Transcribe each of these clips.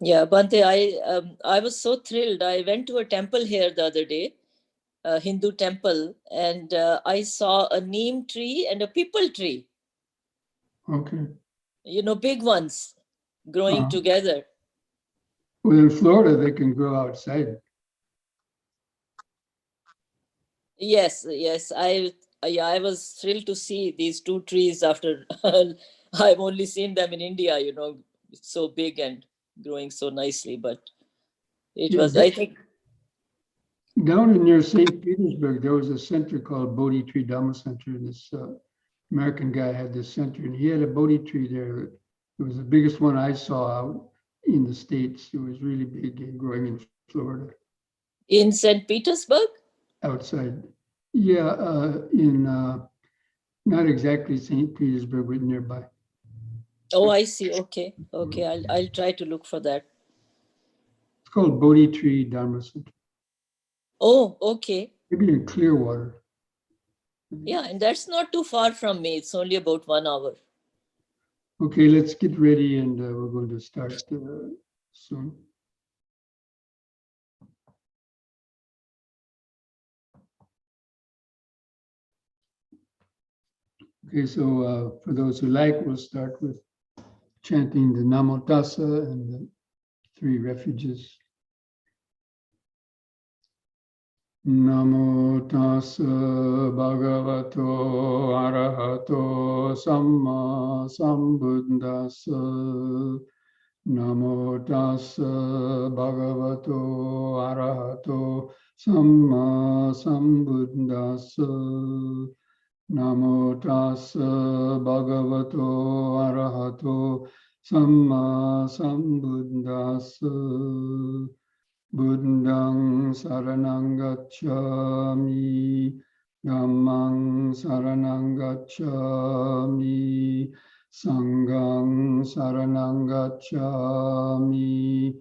Yeah, Bhante, I was so thrilled. I went to a temple here the other day, a Hindu temple, and I saw a neem tree and a people tree. Okay. Big ones growing together. Well, in Florida, they can grow outside. Yes, yes. I was thrilled to see these two trees after I've only seen them in India, so big and growing so nicely. But it Yeah, was, I think, down in near St. Petersburg, there was a center called Bodhi Tree Dhamma Center, and this American guy had this center, and he had a Bodhi tree there. It was the biggest one I saw out in the States. It was really big and growing in Florida. in St. Petersburg. Outside. Yeah, in not exactly St. Petersburg, but nearby. Oh, I see. Okay, okay. I'll try to look for that. It's called Bodhi Tree Dharma Center. Oh, okay. Maybe in Clearwater. Yeah, and that's not too far from me. It's only about 1 hour. Okay, let's get ready, and we're going to start soon. Okay, so for those who like, we'll start with chanting the Namo Tassa and the 3 refuges. Namo Tassa Bhagavato Arahato Samma Sambuddhassa. Namo Tassa Bhagavato Arahato Samma Sambuddhassa. Namo Tassa Bhagavato Arahato Samma Sambuddhassa. Buddhang Saranang Gacchami, Dhammang Saranang Gacchami, Sanghang Saranang Gacchami,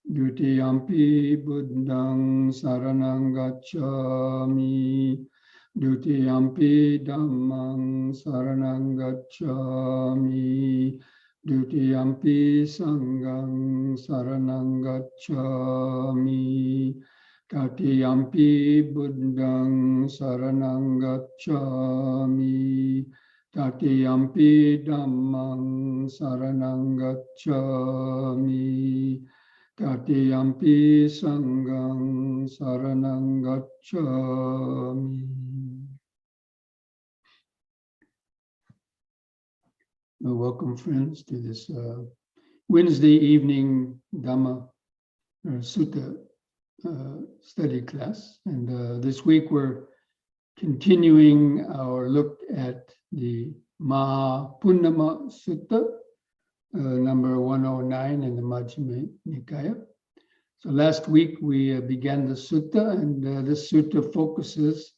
Dutiyampi Buddhang Saranang Gacchami, Dutiyampi Dhammang Saranang Gacchami, Dutiyampi Sanghang Saranang Gacchami, Tatiyampi Buddhang Saranang Gacchami, Tatiyampi Dhammang Saranang Gacchami, Tatiyampi Sanghang Saranang Gacchami. Welcome, friends, to this Wednesday evening Dhamma Sutta study class. And this week we're continuing our look at the Mahapunnama Sutta, number 109 in the Majjhima Nikaya. So last week we began the sutta, and this sutta focuses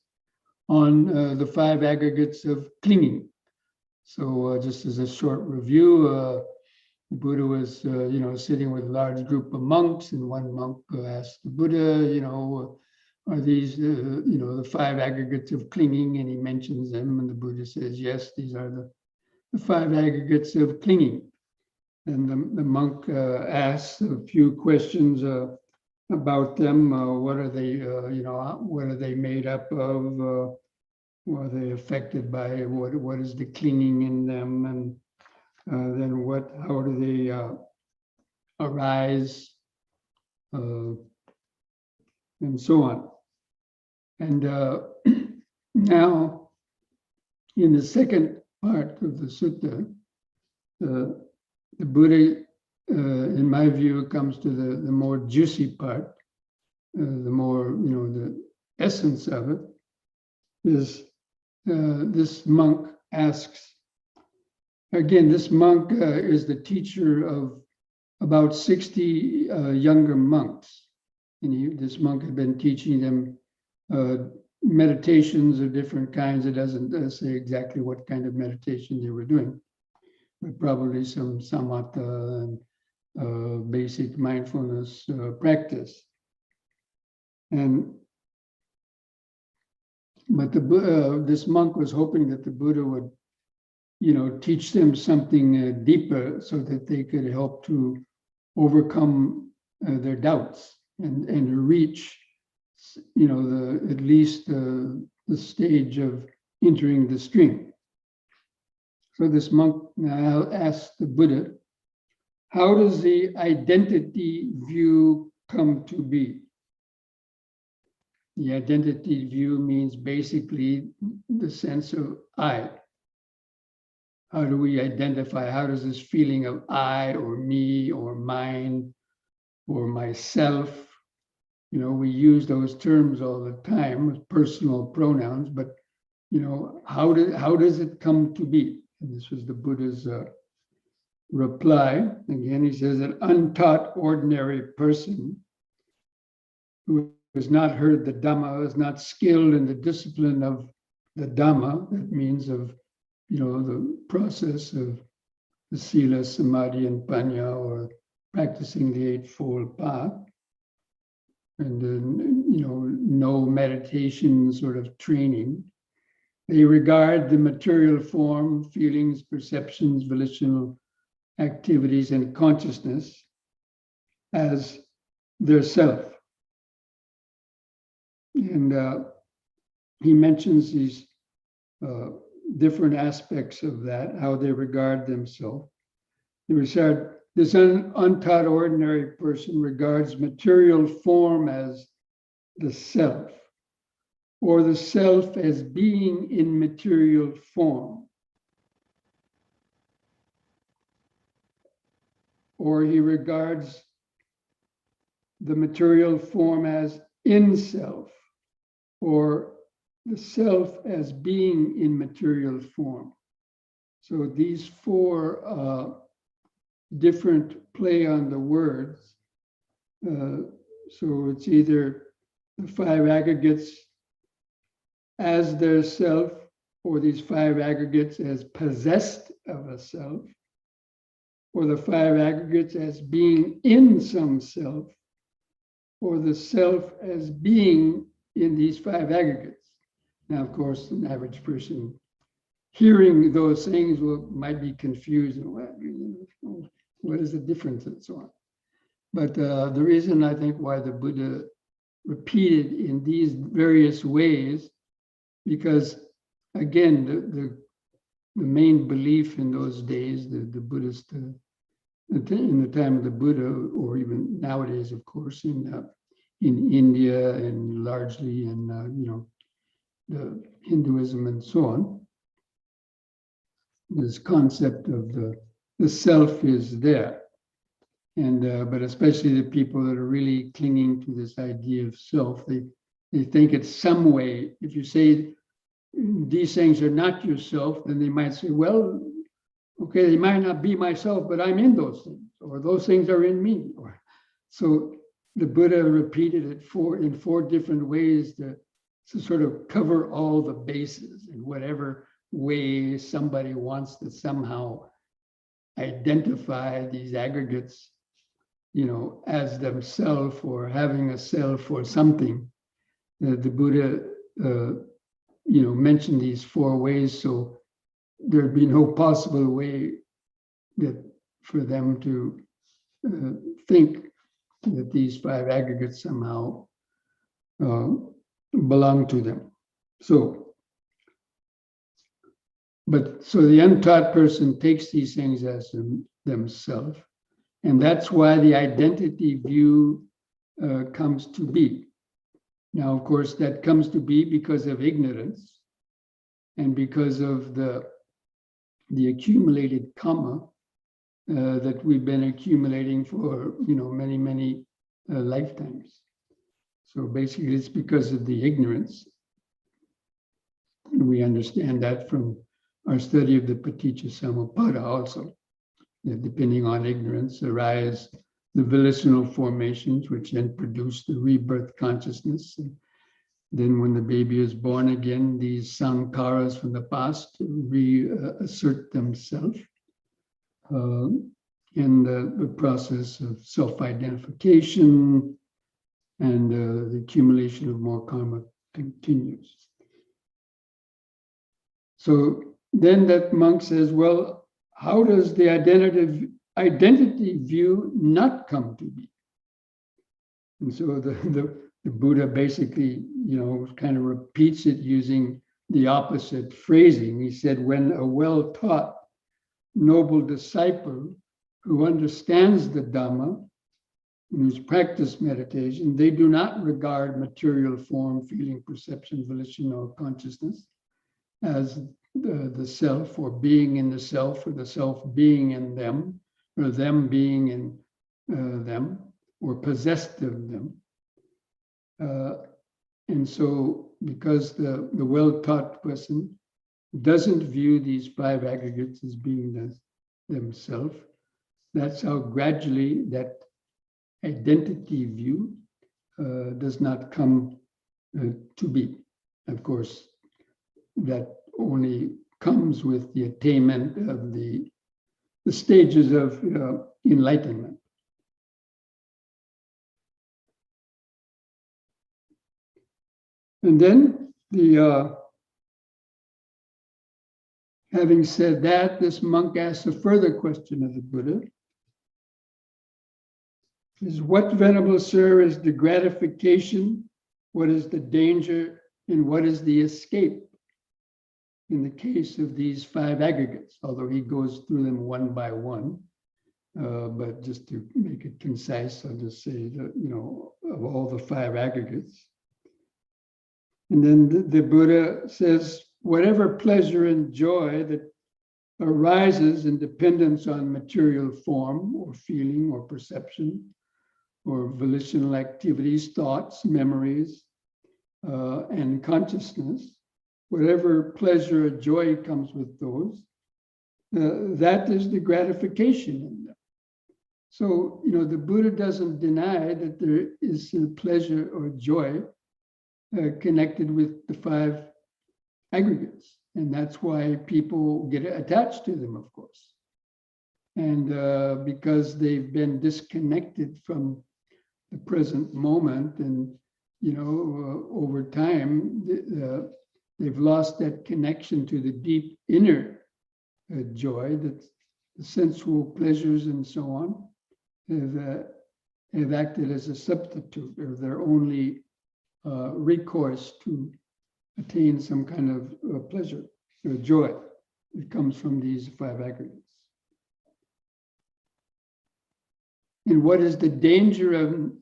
on the 5 aggregates of clinging. So just as a short review, the Buddha was, sitting with a large group of monks, and one monk asked the Buddha, are these, the 5 aggregates of clinging? And he mentions them, and the Buddha says, yes, these are the 5 aggregates of clinging. And the monk asks a few questions about them. What are they, what are they made up of? What are they affected by? What is the clinging in them? And then how do they arise? And so on. And now, in the second part of the sutta, the Buddha, in my view, comes to the more juicy part, the more, the essence of it, is this monk asks, again, this monk is the teacher of about 60 younger monks. And this monk had been teaching them meditations of different kinds. It doesn't say exactly what kind of meditation they were doing, but probably some samatha and basic mindfulness practice. But this monk was hoping that the Buddha would, teach them something deeper, so that they could help to overcome their doubts and reach, at least the stage of entering the stream. So this monk now asks the Buddha, how does the identity view come to be? The identity view means basically the sense of I. How do we identify? How does this feeling of I or me or mine or myself, we use those terms all the time with personal pronouns, but how does it come to be? And this was the Buddha's reply. Again, he says, an untaught ordinary person who has not heard the Dhamma, is not skilled in the discipline of the Dhamma, that means of, the process of the Sila, Samadhi, and Panya, or practicing the Eightfold Path, and no meditation sort of training. They regard the material form, feelings, perceptions, volitional activities, and consciousness as their self. And he mentions these different aspects of that, how they regard themselves. This untaught ordinary person regards material form as the self, or the self as being in material form. Or he regards the material form as in self, or the self as being in material form. So these four different play on the words. So it's either the five aggregates as their self, or these five aggregates as possessed of a self, or the five aggregates as being in some self, or the self as being in these five aggregates. Now, of course, an average person hearing those things might be confused. What is the difference and so on? But the reason I think why the Buddha repeated in these various ways, because again, the main belief in those days, the Buddhist, in the time of the Buddha, or even nowadays, of course, in India and largely in the Hinduism and so on, this concept of the self is there. And but especially the people that are really clinging to this idea of self, they think it's some way. If you say these things are not yourself, then they might say, well, okay, they might not be myself, but I'm in those things, or those things are in me. So the Buddha repeated it in four different ways to sort of cover all the bases in whatever way somebody wants to somehow identify these aggregates, as themselves or having a self or something. The Buddha, mentioned these four ways, so there'd be no possible way that for them to think that these five aggregates somehow belong to them. So the untaught person takes these things as themselves, and that's why the identity view comes to be. Now, of course, that comes to be because of ignorance and because of the accumulated karma that we've been accumulating for many lifetimes. So basically, it's because of the ignorance. And we understand that from our study of the Paticca Samuppada also, that depending on ignorance arise the volitional formations, which then produce the rebirth consciousness. And then when the baby is born again, these sankharas from the past reassert themselves. And the process of self-identification and the accumulation of more karma continues. So then that monk says, well, how does the identity view not come to be. And so the Buddha basically, kind of repeats it using the opposite phrasing. He said, when a well-taught, noble disciple who understands the Dhamma, who's practiced meditation, they do not regard material form, feeling, perception, volition, or consciousness as the self, or being in the self, or the self being in them, or them being in them, or possessed of them. And so, because the well-taught person doesn't view these five aggregates as being themselves, that's how gradually that identity view does not come to be. Of course, that only comes with the attainment of the stages of enlightenment. And then having said that, this monk asks a further question of the Buddha. Is what, Venerable Sir, is the gratification? What is the danger? And what is the escape in the case of these five aggregates? Although he goes through them one by one, but just to make it concise, I'll just say that, of all the five aggregates. And then the Buddha says, whatever pleasure and joy that arises in dependence on material form or feeling or perception or volitional activities, thoughts, memories, and consciousness, whatever pleasure or joy comes with those, that is the gratification in them. So, the Buddha doesn't deny that there is a pleasure or joy connected with the five aggregates. And that's why people get attached to them, of course. And because they've been disconnected from the present moment, and, over time, they've lost that connection to the deep inner joy, that the sensual pleasures and so on have acted as a substitute, or their only recourse to attain some kind of pleasure or joy that comes from these five aggregates. And what is the danger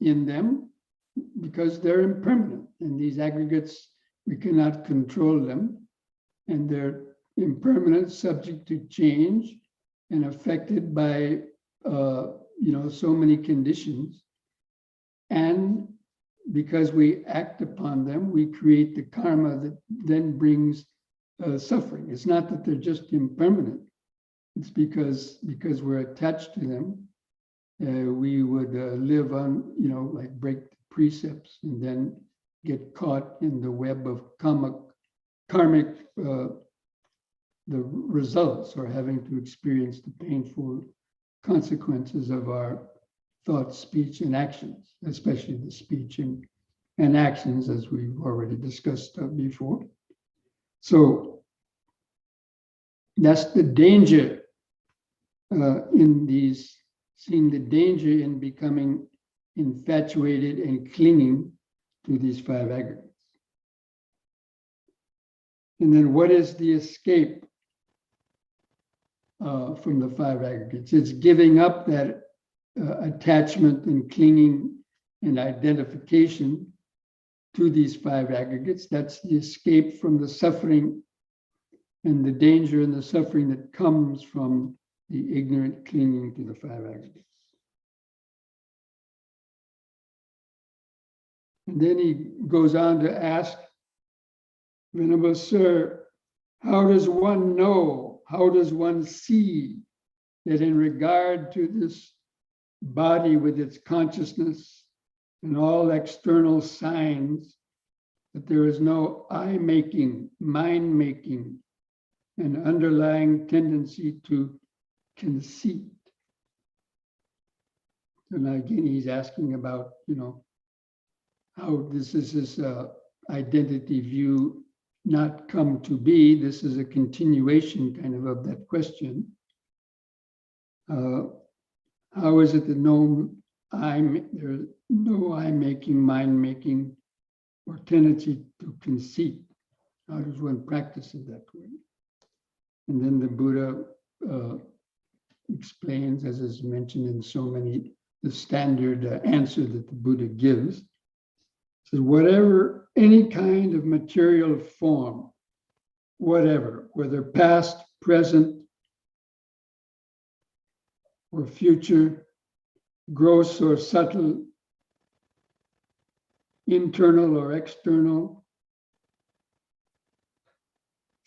in them? Because they're impermanent, and these aggregates, we cannot control them, and they're impermanent, subject to change, and affected by so many conditions. And because we act upon them, we create the karma that then brings suffering. It's not that they're just impermanent. It's because we're attached to them. We would live on, like break the precepts and then get caught in the web of karmic the results, or having to experience the painful consequences of our thoughts, speech, and actions, especially the speech and actions, as we've already discussed before. So that's the danger in these, seeing the danger in becoming infatuated and clinging to these five aggregates. And then what is the escape from the five aggregates? It's giving up that attachment and clinging and identification to these five aggregates. That's the escape from the suffering and the danger and the suffering that comes from the ignorant clinging to the five aggregates. And then he goes on to ask, Venerable Sir, how does one know, how does one see that in regard to this body with its consciousness and all external signs, that there is no I-making, mind-making, and underlying tendency to conceit? And again, he's asking about, how this identity view not come to be. This is a continuation kind of that question. How is it that there's no I-making, mind-making, or tendency to conceit? How does one practice it that way? And then the Buddha explains, as is mentioned in so many, the standard answer that the Buddha gives. Says, whatever, any kind of material form, whatever, whether past, present, or future, gross or subtle, internal or external,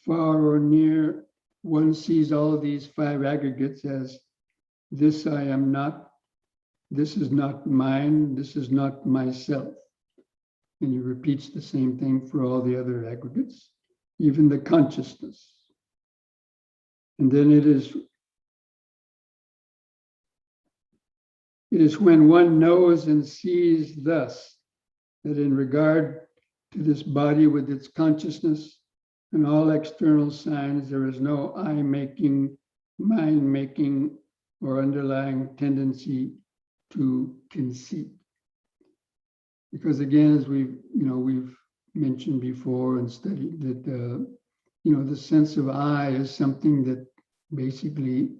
far or near, one sees all these five aggregates as this I am not, this is not mine, this is not myself. And he repeats the same thing for all the other aggregates, even the consciousness. And then it is when one knows and sees thus that in regard to this body with its consciousness and all external signs, there is no I-making, mind-making, or underlying tendency to conceit. Because again, as we've mentioned before and studied, that the sense of I is something that basically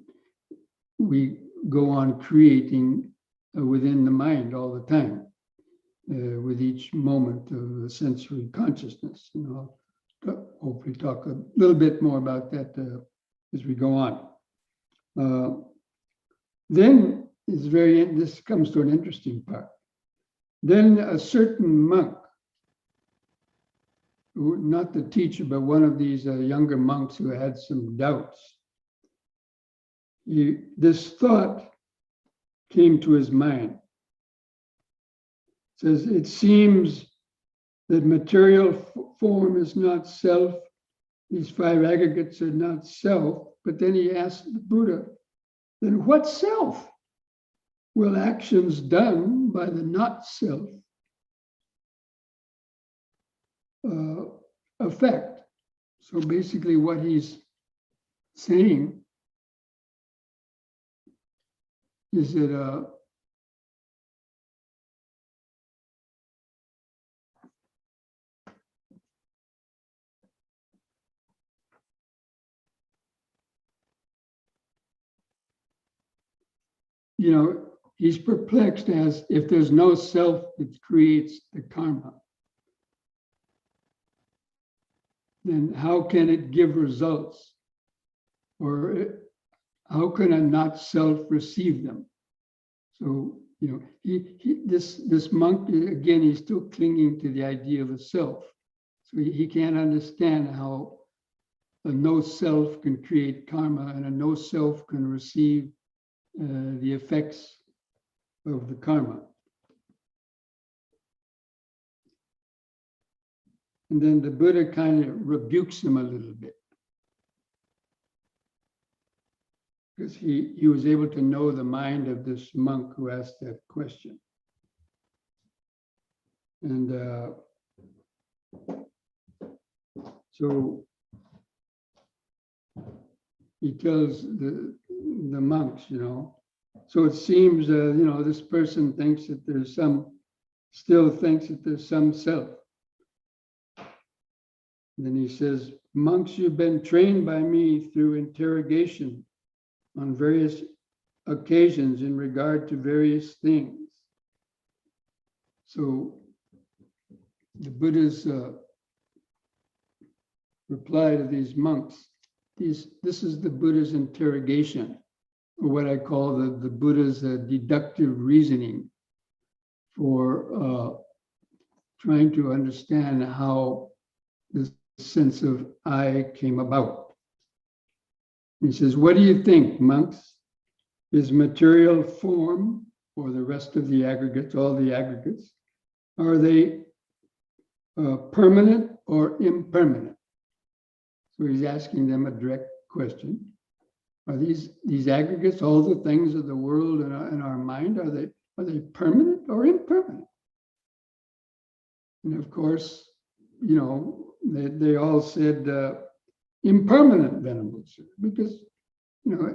we go on creating within the mind all the time, with each moment of the sensory consciousness. I'll hopefully talk a little bit more about that as we go on. Then this comes to an interesting part. Then a certain monk, not the teacher, but one of these younger monks who had some doubts, this thought came to his mind. It says, it seems that material form is not self, these five aggregates are not self, but then he asked the Buddha, then what self? Will actions done by the not self affect? So basically what he's saying is that he's perplexed as if there's no self that creates the karma, then how can it give results? Or how can a not self receive them? So, this monk, again, he's still clinging to the idea of a self. So he can't understand how a no self can create karma and a no self can receive the effects of the karma. And then the Buddha kind of rebukes him a little bit, because he was able to know the mind of this monk who asked that question. And so he tells the monks, so it seems, this person thinks that still thinks that there's some self. And then he says, monks, you've been trained by me through interrogation on various occasions in regard to various things. So the Buddha's reply to these monks, this is the Buddha's interrogation, or what I call the Buddha's deductive reasoning for trying to understand how this sense of I came about. He says, what do you think, monks? Is material form, or the rest of the aggregates, all the aggregates, are they permanent or impermanent? So he's asking them a direct question. Are these aggregates, all the things of the world and our mind, are they permanent or impermanent? And of course, they all said impermanent, Venerable Sir, because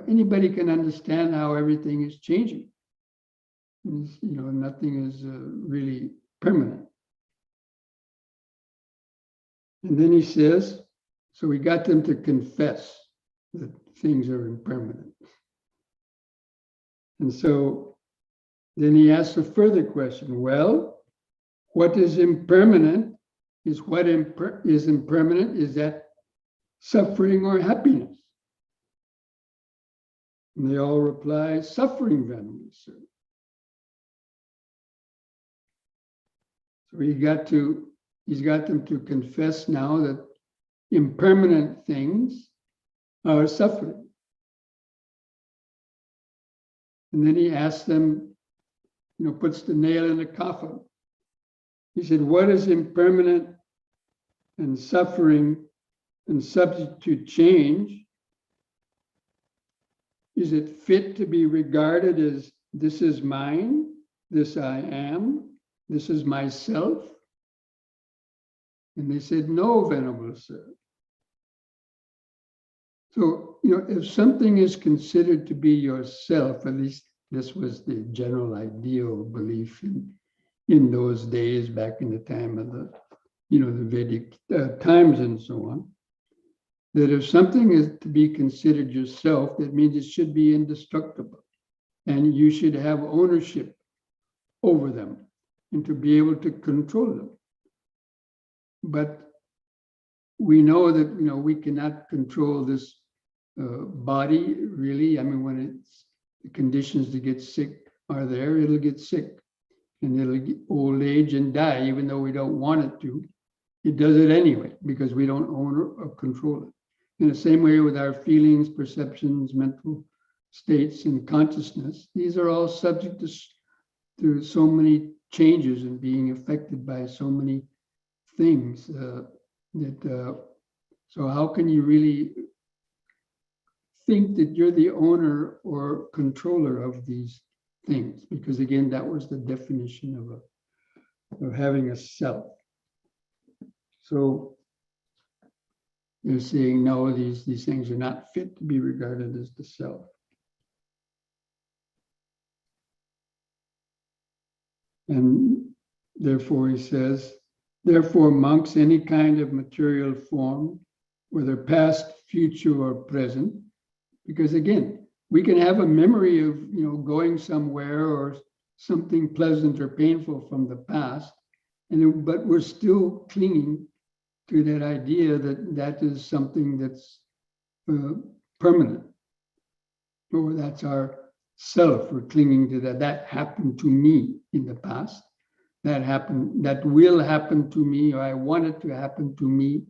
anybody can understand how everything is changing. Nothing is really permanent. And then he says, so we got them to confess that things are impermanent. And so then he asks a further question. Well, what is impermanent is what is impermanent? Is that suffering or happiness? And they all reply, suffering, venerable sir. So he's got them to confess now that impermanent things are suffering. And then he asks them, puts the nail in the coffin. He said, what is impermanent and suffering and subject to change? Is it fit to be regarded as this is mine, this I am, this is myself? And they said, no, venerable sir. So, if something is considered to be yourself, at least this was the general ideal belief in those days, back in the time of the Vedic times and so on, that if something is to be considered yourself, that means it should be indestructible and you should have ownership over them and to be able to control them. But we know that, we cannot control this body, really. I mean, when the conditions to get sick are there, it'll get sick and it'll get old age and die, even though we don't want it to. It does it anyway, because we don't own or control it. In the same way with our feelings, perceptions, mental states, and consciousness, these are all subject to so many changes and being affected by so many things so how can you really think that you're the owner or controller of these things? Because again, that was the definition of having a self. So they're saying, no, these things are not fit to be regarded as the self. And therefore, he says, therefore, monks, any kind of material form, whether past, future, or present, because again, we can have a memory of going somewhere or something pleasant or painful from the past, but we're still clinging to that idea that is something that's permanent, or that's our self. We're clinging to that happened to me in the past, that will happen to me, or I want it to happen to me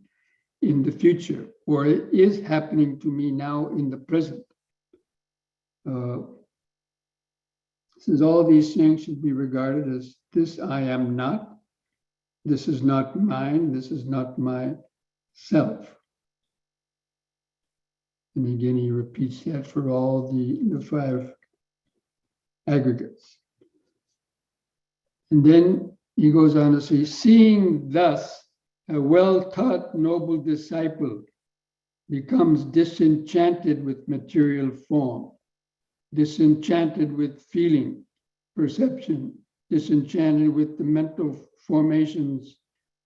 in the future, or it is happening to me now in the present. Says all these things should be regarded as this I am not, this is not mine, this is not my self. And again, he repeats that for all the five aggregates. And then he goes on to say, seeing thus, a well-taught noble disciple becomes disenchanted with material form, disenchanted with feeling, perception, disenchanted with the mental formations,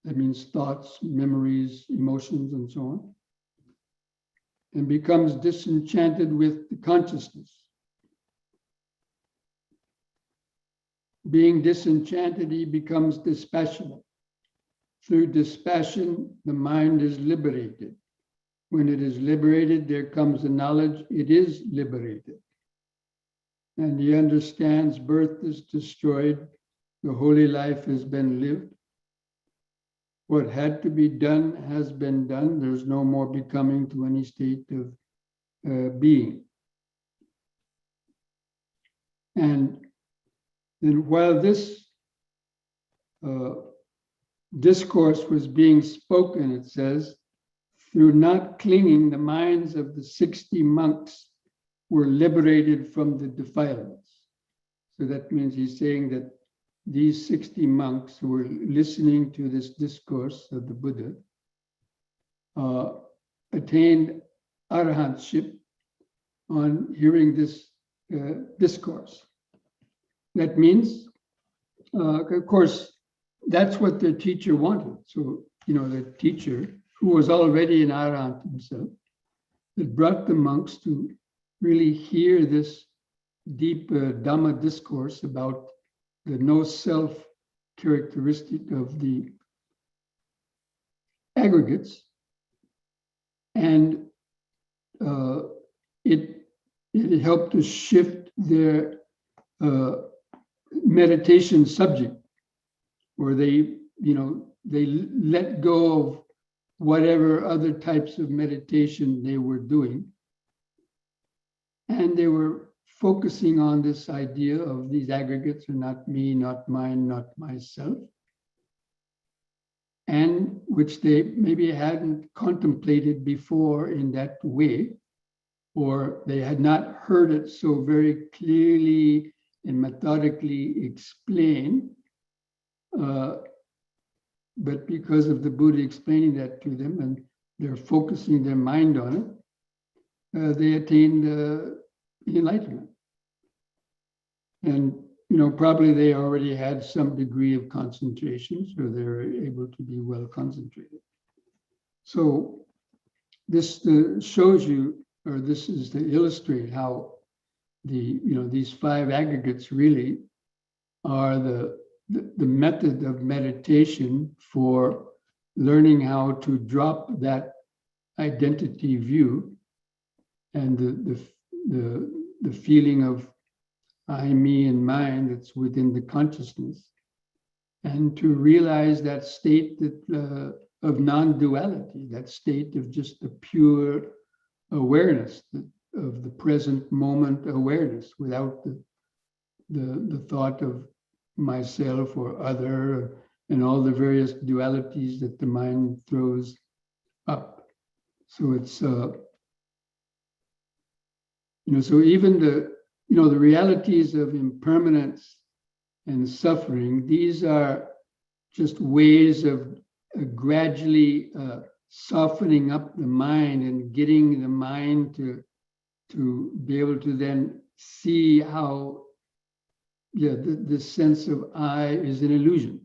that means thoughts, memories, emotions, and so on, and becomes disenchanted with the consciousness. Being disenchanted, he becomes dispassionate. Through dispassion, the mind is liberated. When it is liberated, there comes the knowledge it is liberated. And he understands birth is destroyed, the holy life has been lived. What had to be done has been done. There's no more becoming to any state of being. And then while this discourse was being spoken, it says, through not clinging, the minds of the 60 monks were liberated from the defilements. So that means he's saying that these 60 monks who were listening to this discourse of the Buddha attained arahantship on hearing this discourse. that means, of course, that's what the teacher wanted. So, the teacher, who was already an arahant himself, that brought the monks to really hear this deep Dhamma discourse about the no-self characteristic of the aggregates. And it helped to shift their meditation subject, where they let go of whatever other types of meditation they were doing. And they were focusing on this idea of these aggregates are not me, not mine, not myself, and which they maybe hadn't contemplated before in that way, or they had not heard it so very clearly and methodically explained. But because of the Buddha explaining that to them and they're focusing their mind on it, they attained enlightenment. And, probably they already had some degree of concentration, so they're able to be well concentrated. So this shows you, or this is to illustrate how these 5 aggregates really are the method of meditation for learning how to drop that identity view and the feeling of I, me, and mine that's within the consciousness, and to realize that state of non-duality, that state of just the pure awareness, of the present moment awareness, without the thought of myself or other, and all the various dualities that the mind throws up. So it's, so even the realities of impermanence and suffering, these are just ways of gradually softening up the mind and getting the mind to be able to then see how the sense of I is an illusion,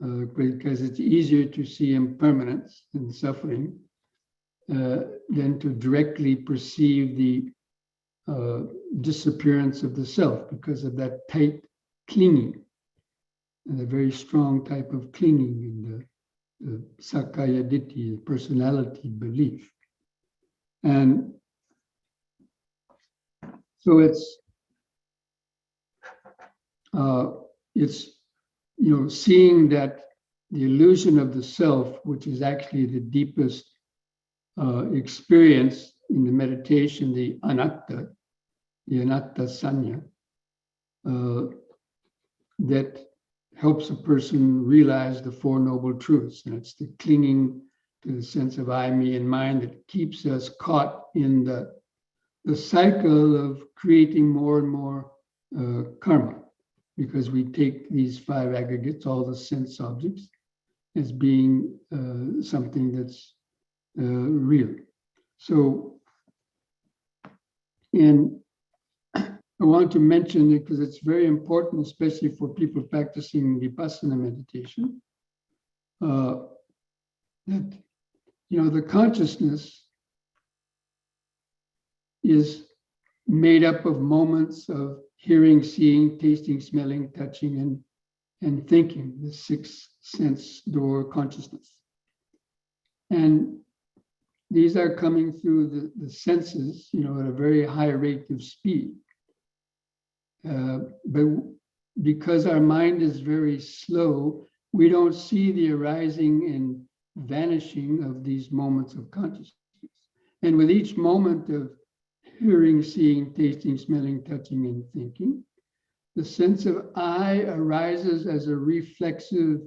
because it's easier to see impermanence and suffering than to directly perceive the disappearance of the self, because of that tight clinging, and a very strong type of clinging in the Sakkaya Ditthi, the personality belief. And so it's seeing that the illusion of the self, which is actually the deepest experience in the meditation, the anatta sanya, that helps a person realize the Four Noble Truths. And it's the clinging to the sense of I, me, and mine that keeps us caught in the cycle of creating more and more karma, because we take these 5 aggregates, all the sense objects, as being something that's real. So, and I want to mention it because it's very important, especially for people practicing Vipassana meditation, that, the consciousness is made up of moments of hearing, seeing, tasting, smelling, touching, and thinking, the 6 sense door consciousness. And these are coming through the senses, at a very high rate of speed. But because our mind is very slow, we don't see the arising and vanishing of these moments of consciousness. And with each moment of hearing, seeing, tasting, smelling, touching, and thinking, the sense of I arises as a reflexive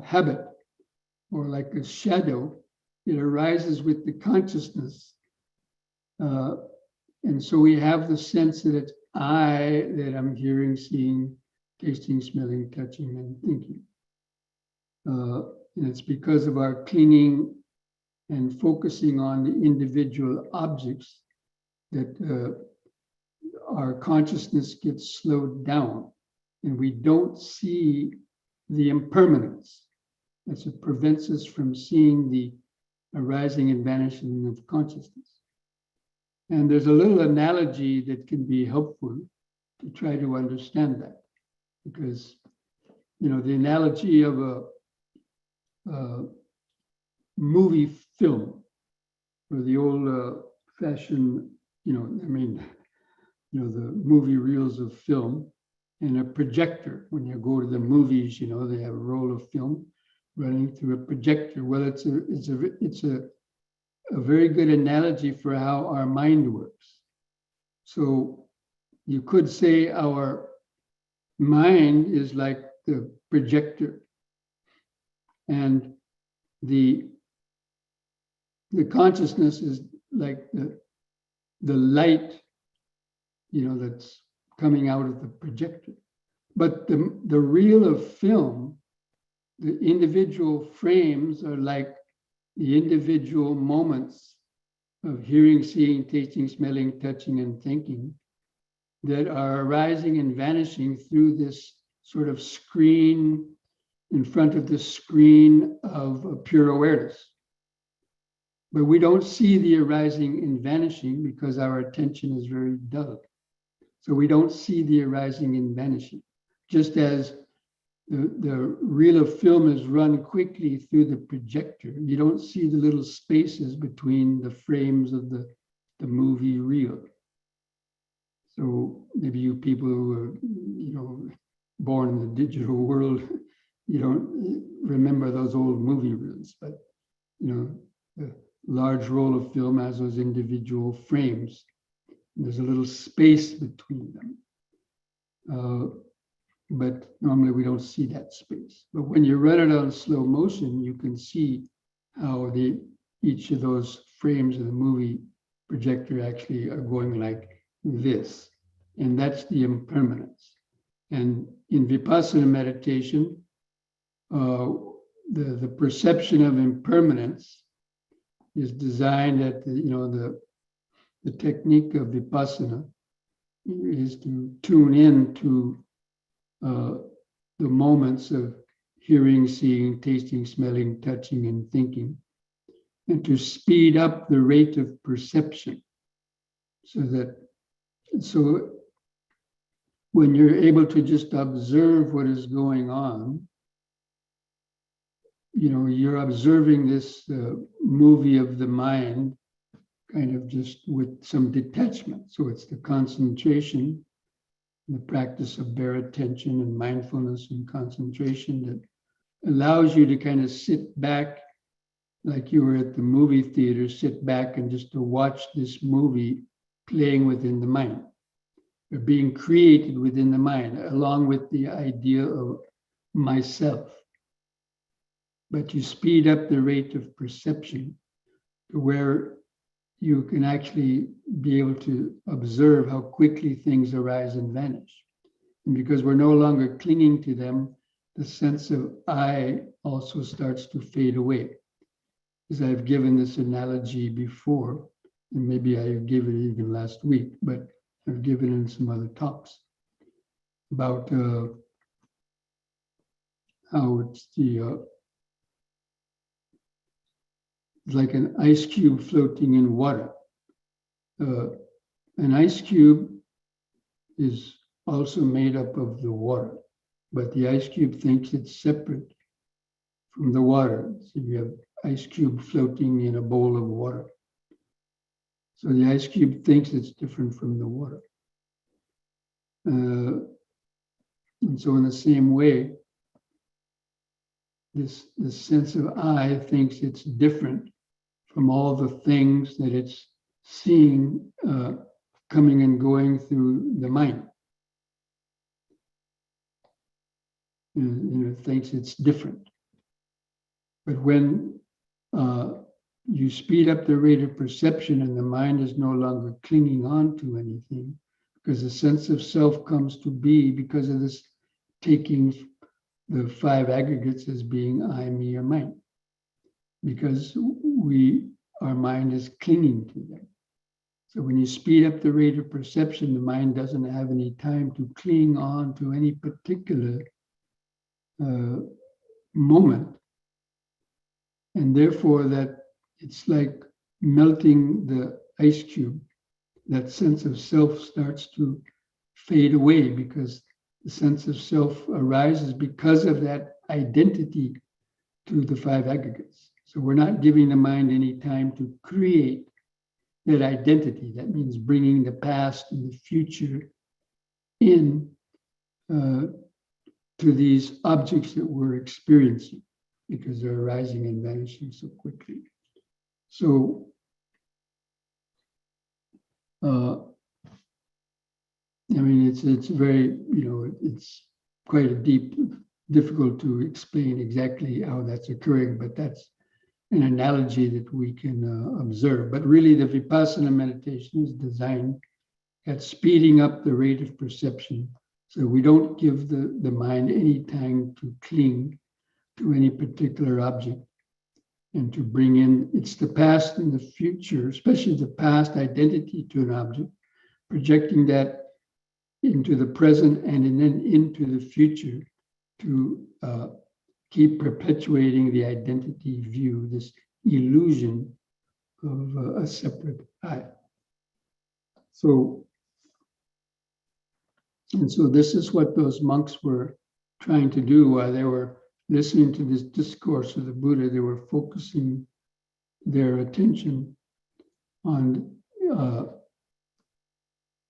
habit, or like a shadow. It arises with the consciousness. And so we have the sense that it's I that I'm hearing, seeing, tasting, smelling, touching, and thinking. And it's because of our clinging and focusing on the individual objects that our consciousness gets slowed down and we don't see the impermanence. That's what prevents us from seeing the arising and vanishing of consciousness. And there's a little analogy that can be helpful to try to understand that. Because, the analogy of a movie film, or the old fashioned, the movie reels of film, and a projector. When you go to the movies, they have a roll of film running through a projector. Well, it's a very good analogy for how our mind works. So you could say our mind is like the projector, and the consciousness is like the light, that's coming out of the projector. But the reel of film, the individual frames are like the individual moments of hearing, seeing, tasting, smelling, touching, and thinking that are arising and vanishing through this sort of screen, in front of the screen of pure awareness. But we don't see the arising and vanishing because our attention is very dull. So we don't see the arising and vanishing. Just as the reel of film is run quickly through the projector, you don't see the little spaces between the frames of the movie reel. So maybe you people who are, born in the digital world, you don't remember those old movie reels, but the large roll of film has those individual frames. There's a little space between them. But normally we don't see that space. But when you run it on slow motion, you can see how each of those frames of the movie projector actually are going like this. And that's the impermanence. And in Vipassana meditation, the perception of impermanence is designed at the technique of Vipassana is to tune in to the moments of hearing, seeing, tasting, smelling, touching, and thinking, and to speed up the rate of perception so when you're able to just observe what is going on, you're observing this movie of the mind kind of just with some detachment. So it's the concentration, the practice of bare attention and mindfulness and concentration that allows you to kind of sit back like you were at the movie theater, sit back and just to watch this movie playing within the mind, or being created within the mind, along with the idea of myself. But you speed up the rate of perception to where you can actually be able to observe how quickly things arise and vanish. And because we're no longer clinging to them, the sense of I also starts to fade away. As I've given this analogy before, and maybe I gave it even last week, but I've given it in some other talks about how it's like an ice cube floating in water. An ice cube is also made up of the water, but the ice cube thinks it's separate from the water. So you have ice cube floating in a bowl of water. So the ice cube thinks it's different from the water. And so in the same way, this sense of I thinks it's different from all the things that it's seeing coming and going through the mind. It thinks it's different. But when you speed up the rate of perception and the mind is no longer clinging on to anything, because the sense of self comes to be because of this taking the five aggregates as being I, me, or mine. Because our mind is clinging to them. So when you speed up the rate of perception, the mind doesn't have any time to cling on to any particular moment. And therefore that it's like melting the ice cube. That sense of self starts to fade away because the sense of self arises because of that identity to the five aggregates. So we're not giving the mind any time to create that identity. That means bringing the past and the future in to these objects that we're experiencing because they're arising and vanishing so quickly. So I mean, it's very, it's quite a deep, difficult to explain exactly how that's occurring, but that's an analogy that we can observe. But really, the Vipassana meditation is designed at speeding up the rate of perception, so we don't give the mind any time to cling to any particular object and to bring in, it's the past and the future, especially the past identity to an object, projecting that into the present and then into the future to keep perpetuating the identity view, this illusion of a separate I. So this is what those monks were trying to do while they were listening to this discourse of the Buddha. They were focusing their attention on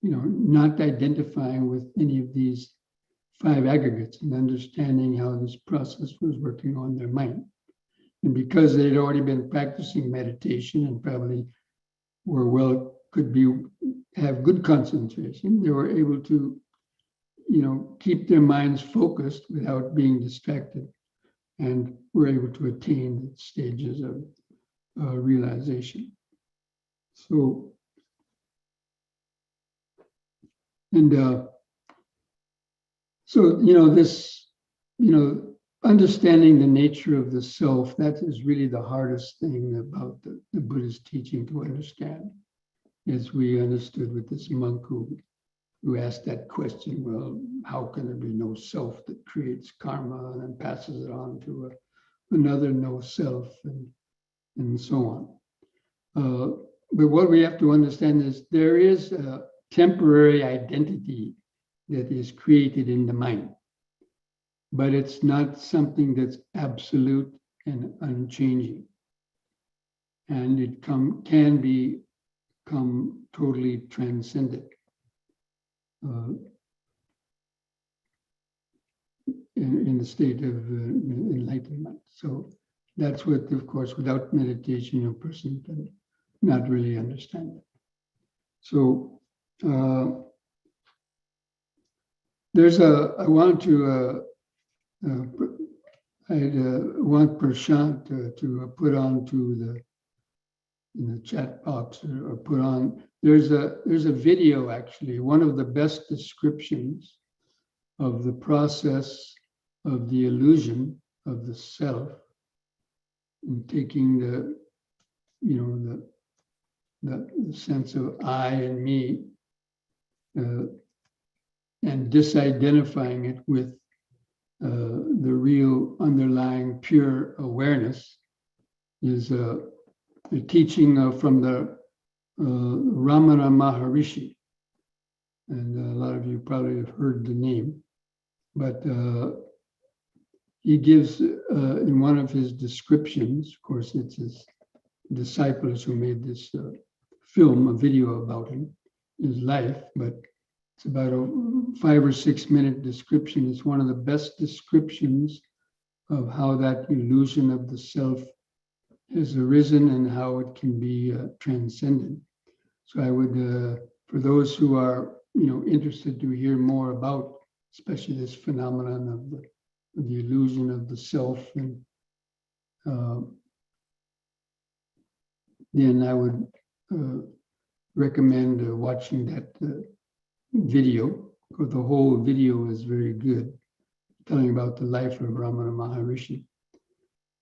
not identifying with any of these five aggregates and understanding how this process was working on their mind. And because they'd already been practicing meditation and probably have good concentration, they were able to, keep their minds focused without being distracted, and were able to attain the stages of realization. So, this, understanding the nature of the self, that is really the hardest thing about the Buddha's teaching to understand, as we understood with this monk who asked that question, well, how can there be no self that creates karma and then passes it on to another no self, and so on. But what we have to understand is there is a temporary identity that is created in the mind, but it's not something that's absolute and unchanging. And it can become totally transcendent in the state of enlightenment. So that's what, of course, without meditation, a person can not really understand it. So I want Prashant to put onto in the chat box or put on. There's a video, actually, one of the best descriptions of the process of the illusion of the self, and taking the sense of I and me, and disidentifying it with the real underlying pure awareness, is a teaching from the Ramana Maharishi. And a lot of you probably have heard the name, but he gives in one of his descriptions, of course, it's his disciples who made this film, a video about him, his life, but it's about a 5 or 6 minute description. It's one of the best descriptions of how that illusion of the self has arisen and how it can be transcended. So I would, for those who are interested to hear more about, especially this phenomenon of the illusion of the self, and then I would recommend watching that video, because the whole video is very good, telling about the life of Ramana Maharishi.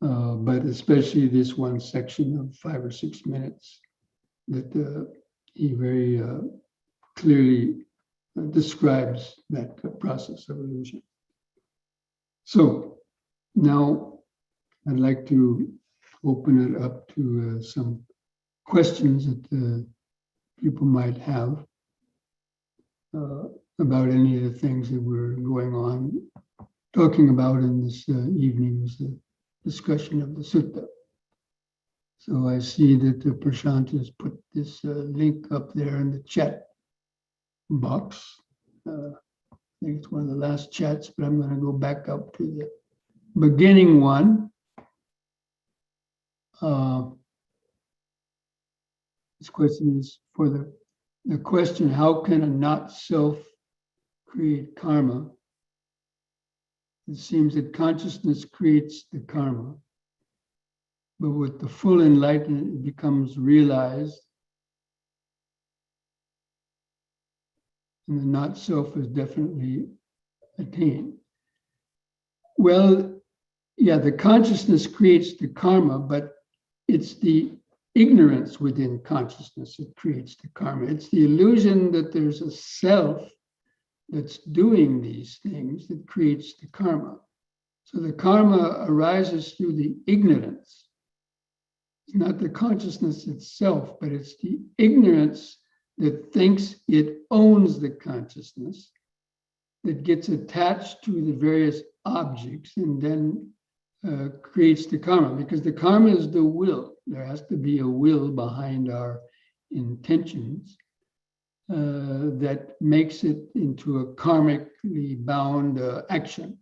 But especially this one section of 5 or 6 minutes that he very clearly describes that process of illusion. So now I'd like to open it up to some questions that people might have about any of the things that we're going on talking about in this evening's discussion of the sutta. So I see that Prashant has put this link up there in the chat box. I think it's one of the last chats, but I'm going to go back up to the beginning one. This question is for the question, how can a not self create karma? It seems that consciousness creates the karma, but with the full enlightenment, it becomes realized, and the not self is definitely attained. Well, yeah, the consciousness creates the karma, but it's the ignorance within consciousness that creates the karma. It's the illusion that there's a self that's doing these things that creates the karma. So the karma arises through the ignorance. It's not the consciousness itself, but it's the ignorance that thinks it owns the consciousness, that gets attached to the various objects and then creates the karma, because the karma is the will. There has to be a will behind our intentions that makes it into a karmically bound action.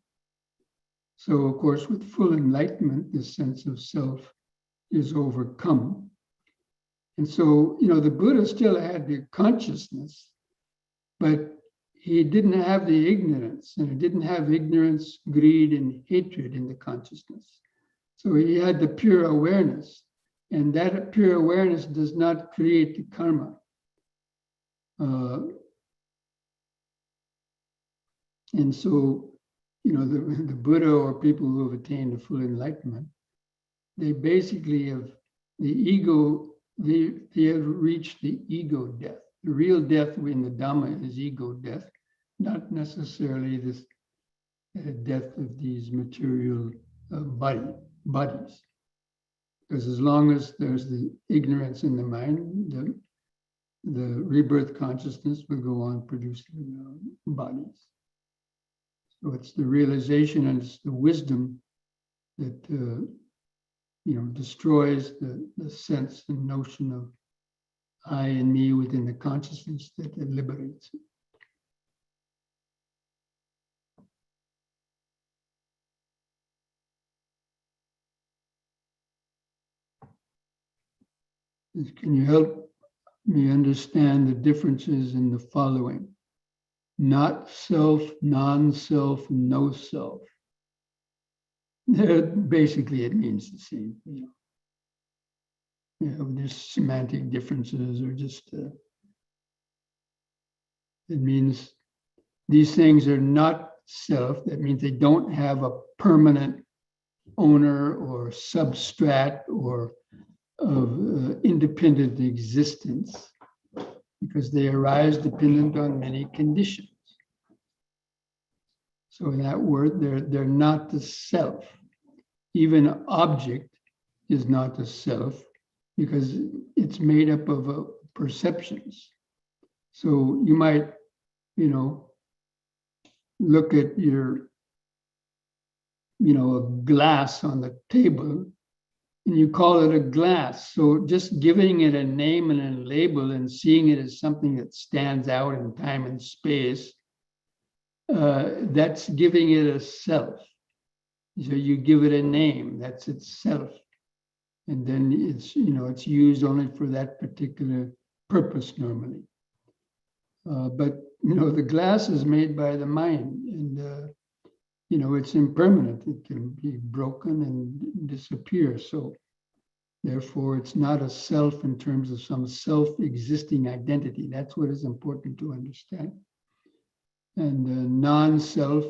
So, of course, with full enlightenment, this sense of self is overcome. And so, the Buddha still had the consciousness, but he didn't have the ignorance, and he didn't have ignorance, greed, and hatred in the consciousness. So he had the pure awareness, and that pure awareness does not create the karma. And so, the Buddha or people who have attained the full enlightenment, they basically have the ego, they have reached the ego death. The real death in the Dhamma is ego death, not necessarily this death of these material bodies. Because as long as there's the ignorance in the mind, the rebirth consciousness will go on producing bodies. So it's the realization and it's the wisdom that destroys the sense and notion of I and me within the consciousness that liberates it. Can you help me understand the differences in the following? Not self, non-self, no self. Basically, it means the same. There's semantic differences, or just it means these things are not self. That means they don't have a permanent owner or substrat or of independent existence, because they arise dependent on many conditions. So in that word, they're not the self. Even an object is not the self, because it's made up of perceptions. So you might, look at your, a glass on the table, and you call it a glass. So just giving it a name and a label and seeing it as something that stands out in time and space, that's giving it a self. So you give it a name, that's itself. And then it's used only for that particular purpose normally. But the glass is made by the mind, and it's impermanent. It can be broken and disappear. So therefore, it's not a self in terms of some self-existing identity. That's what is important to understand. And non-self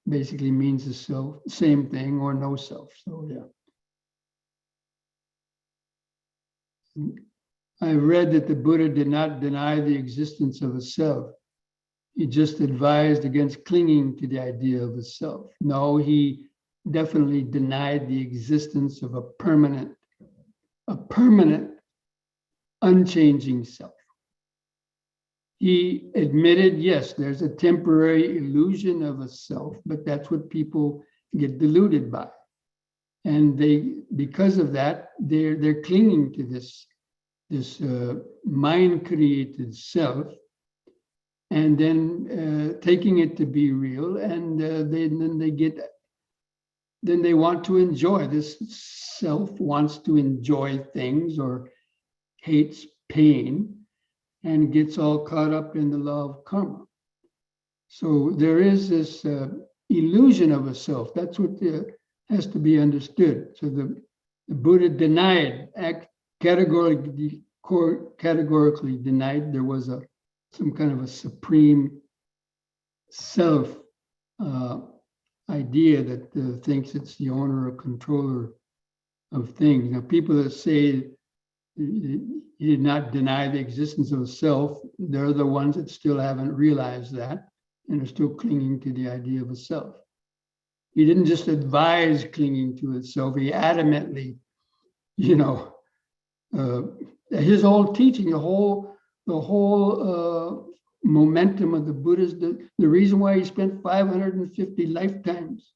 basically means the self, same thing, or no self. So yeah. I read that the Buddha did not deny the existence of a self. He just advised against clinging to the idea of a self. No, he definitely denied the existence of a permanent, unchanging self. He admitted, yes, there's a temporary illusion of a self, but that's what people get deluded by. And because of that, they're clinging to this mind-created self, and then taking it to be real, and then they want to enjoy. This self wants to enjoy things or hates pain and gets all caught up in the law of karma. So there is this illusion of a self. That's what has to be understood. So the Buddha denied, categorically denied there was some kind of a supreme self idea that thinks it's the owner or controller of things. Now, people that say he did not deny the existence of a self, they're the ones that still haven't realized that and are still clinging to the idea of a self. He didn't just advise clinging to itself, he adamantly, his whole teaching, the whole momentum of the Buddha's, the reason why he spent 550 lifetimes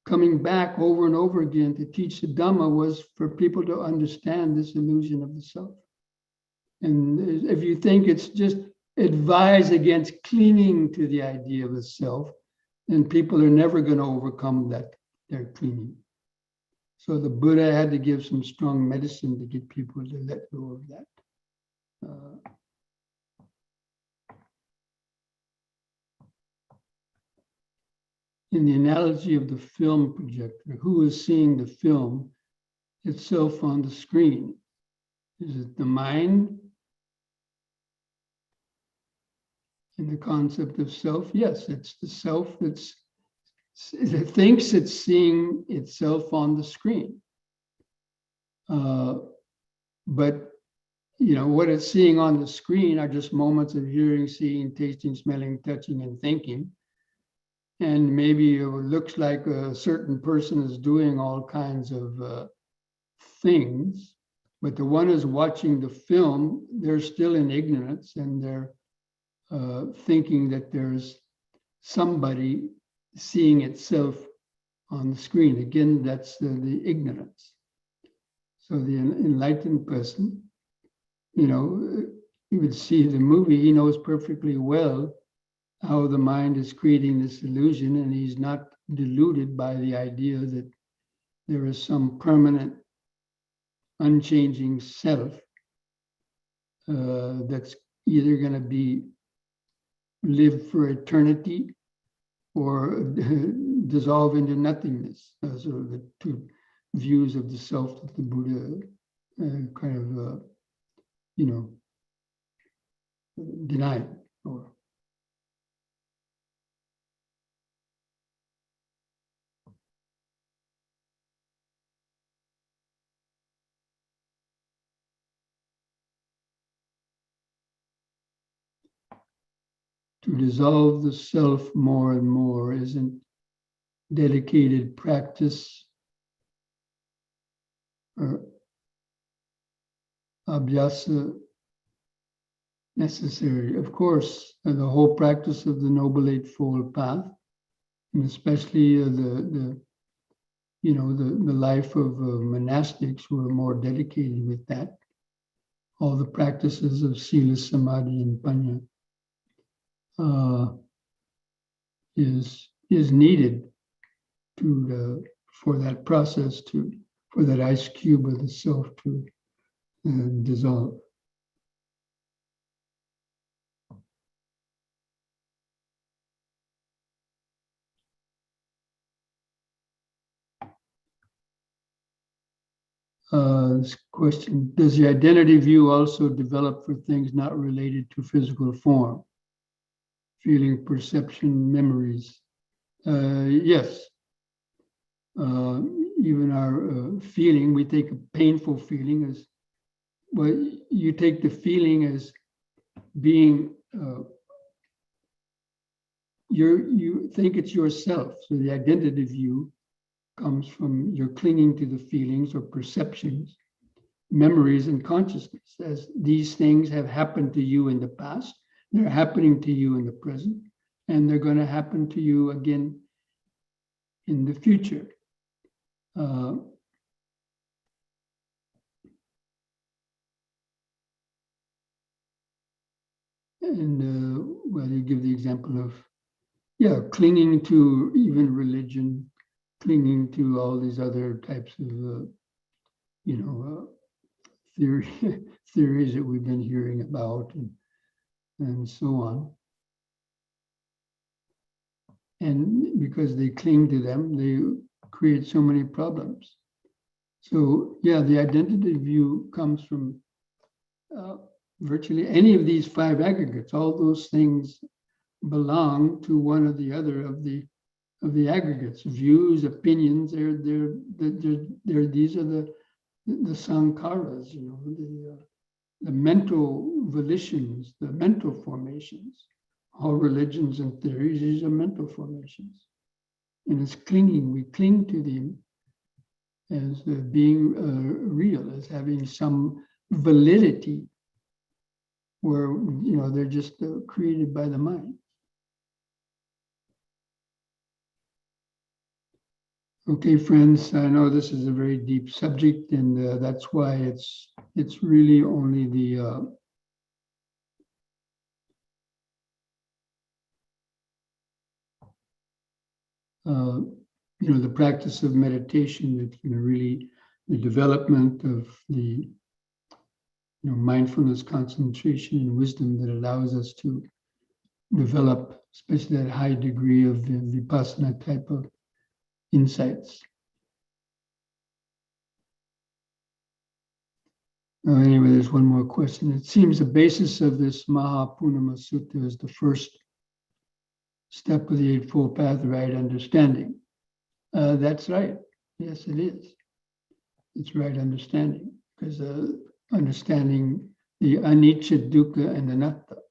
coming back over and over again to teach the Dhamma was for people to understand this illusion of the self. And if you think it's just advise against clinging to the idea of the self, then people are never going to overcome that, their clinging. So the Buddha had to give some strong medicine to get people to let go of that. In the analogy of the film projector, who is seeing the film itself on the screen? Is it the mind? In the concept of self, yes, it's the self that thinks it's seeing itself on the screen. But what it's seeing on the screen are just moments of hearing, seeing, tasting, smelling, touching, and thinking. And maybe it looks like a certain person is doing all kinds of things, but the one who's watching the film, they're still in ignorance, and they're thinking that there's somebody seeing itself on the screen. Again, that's the ignorance. So the enlightened person, he would see the movie, he knows perfectly well how the mind is creating this illusion, and he's not deluded by the idea that there is some permanent, unchanging self that's either going to be live for eternity or dissolve into nothingness. So the two views of the self that the Buddha denied. Or to dissolve the self more and more isn't dedicated practice or abhyasa necessary. Of course, the whole practice of the Noble Eightfold Path, and especially the life of monastics who are more dedicated with that, all the practices of Sila, Samadhi, and Panya is needed for that process for that ice cube of the self to dissolve. This question, does the identity view also develop for things not related to physical form? Feeling, perception, memories? Yes. Even our feeling, we take a painful feeling as well, you take the feeling as being, you think it's yourself. So the identity view comes from you're clinging to the feelings or perceptions, memories, and consciousness, as these things have happened to you in the past, they're happening to you in the present, and they're going to happen to you again in the future. Well, you give the example of, clinging to even religion, clinging to all these other types of, theories that we've been hearing about, and so on. And because they cling to them, they create so many problems. So, the identity view comes from virtually any of these five aggregates. All those things belong to one or the other of the aggregates, views, opinions. These are the sankharas, the mental volitions, the mental formations. All religions and theories, these are mental formations. And it's clinging, we cling to them as being real, as having some validity, where, they're just created by the mind. Okay, friends, I know this is a very deep subject, and that's why it's really only the the practice of meditation that really the development of the mindfulness, concentration, and wisdom that allows us to develop, especially that high degree of vipassana type of insights. Anyway, there's one more question. It seems the basis of this Mahapunnama Sutta is the first step of the Eightfold Path, right understanding. That's right. Yes, it is. It's right understanding, because understanding the anicca, dukkha, and anatta.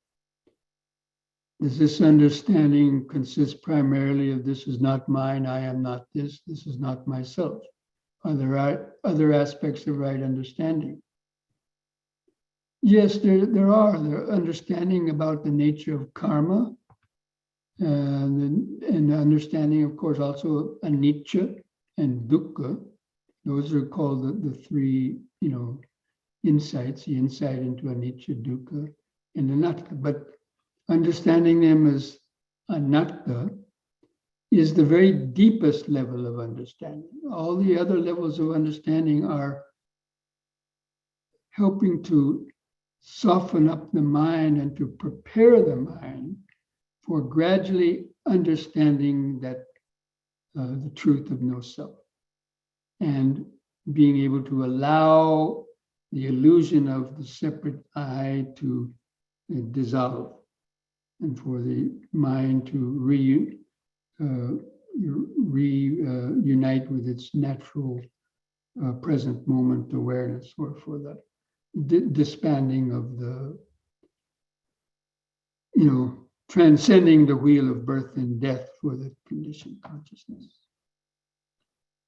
Does this understanding consist primarily of this is not mine, I am not this is not myself? Are there other aspects of right understanding? Yes, there are. There understanding about the nature of karma, and understanding, of course, also anicca and dukkha. Those are called the three, insights, the insight into anicca, dukkha, and anatta. But understanding them as anatta is the very deepest level of understanding. All the other levels of understanding are helping to soften up the mind and to prepare the mind for gradually understanding that the truth of no self, and being able to allow the illusion of the separate I to dissolve, and for the mind to reunite with its natural present moment awareness, or for the disbanding of the, transcending the wheel of birth and death for the conditioned consciousness.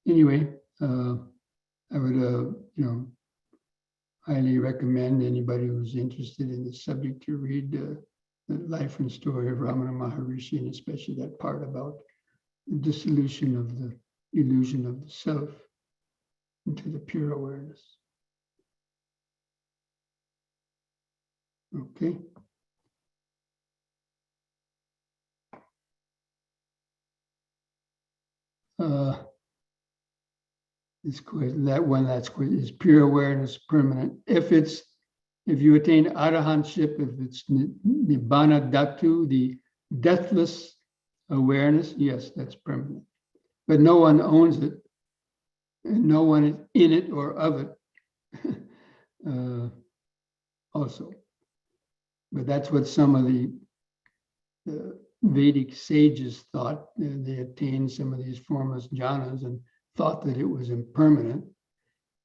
Anyway, I would, highly recommend anybody who's interested in this subject to read the life and story of Ramana Maharishi, and especially that part about the dissolution of the illusion of the self into the pure awareness. Okay. That's is pure awareness permanent? If you attain arahantship, if it's nibbana dhatu, the deathless awareness, yes, that's permanent. But no one owns it, and no one is in it or of it. Also, but that's what some of the Vedic sages thought. They attained some of these formless jhanas and thought that it was impermanent.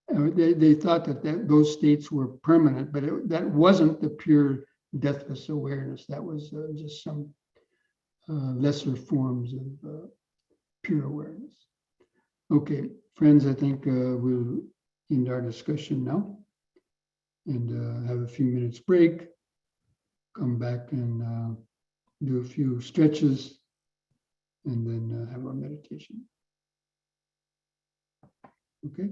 They thought that those states were permanent, but that wasn't the pure deathless awareness. That was just some lesser forms of pure awareness. Okay, friends, I think we'll end our discussion now and have a few minutes break, come back and do a few stretches, and then have our meditation. Okay.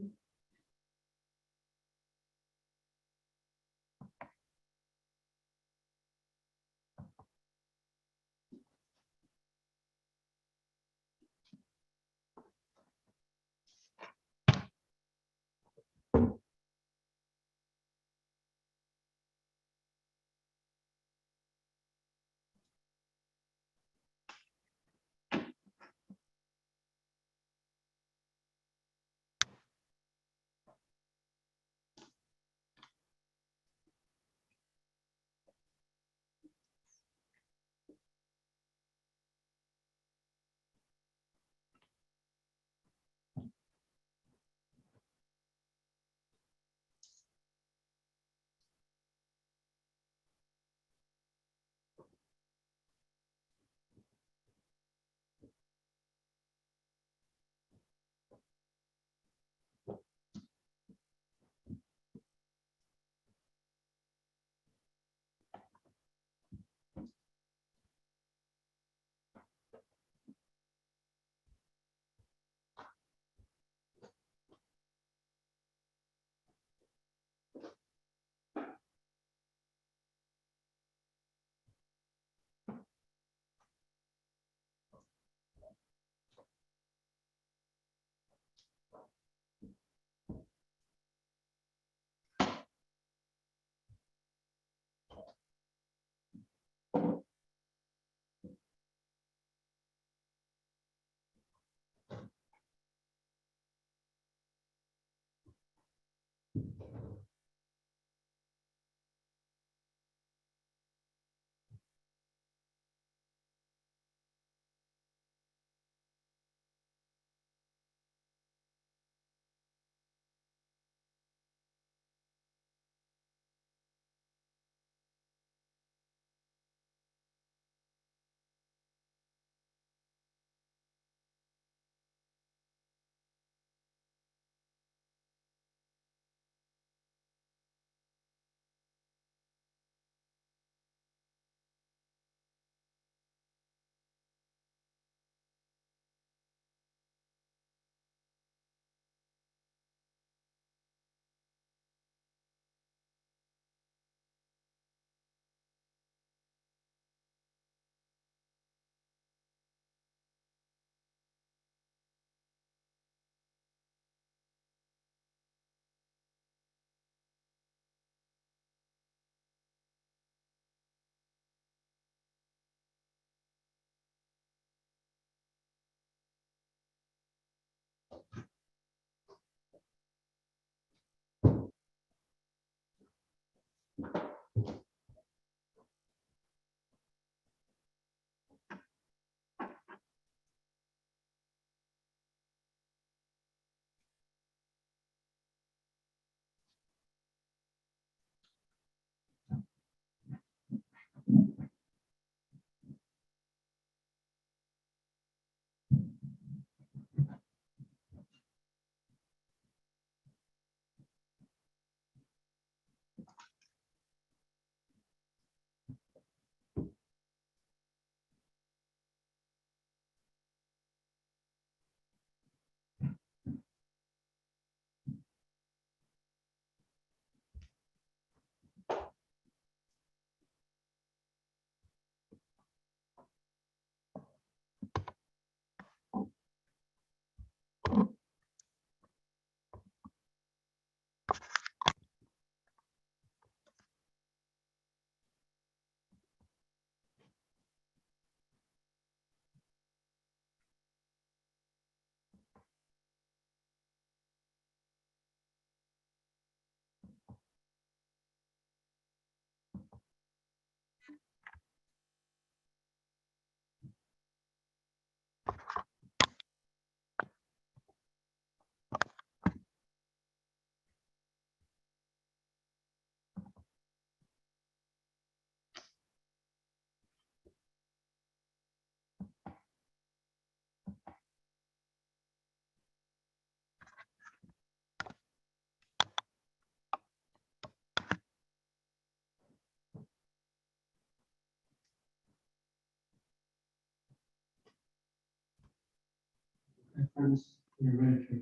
hands. You're ready to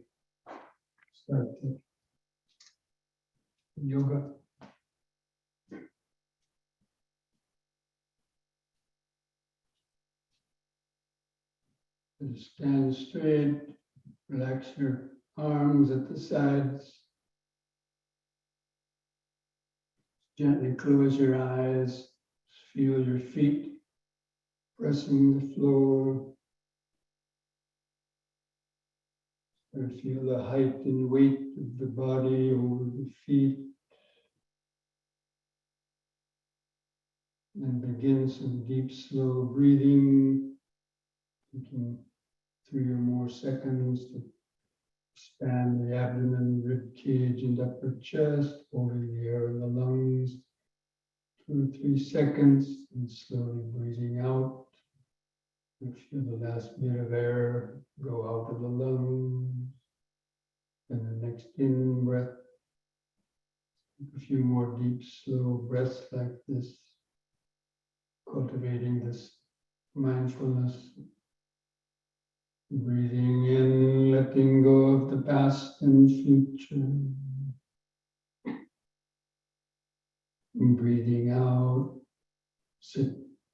start the yoga. Just stand straight, relax your arms at the sides. Gently close your eyes, feel your feet pressing the floor. Or feel the height and weight of the body over the feet. And begin some deep, slow breathing, taking 3 or more seconds to expand the abdomen, rib cage, and upper chest, holding the air in the lungs. 2 or 3 seconds, and slowly breathing out. And feel the last bit of air go out of the lungs. And the next in breath, take a few more deep, slow breaths like this, cultivating this mindfulness. Breathing in, letting go of the past and future. And breathing out,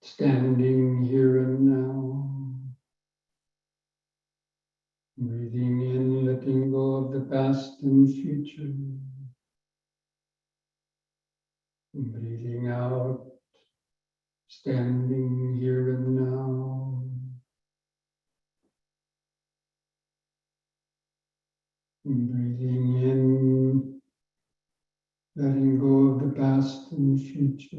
standing here and now. Breathing in, letting go of the past and future. And breathing out, standing here and now. And breathing in, letting go of the past and future.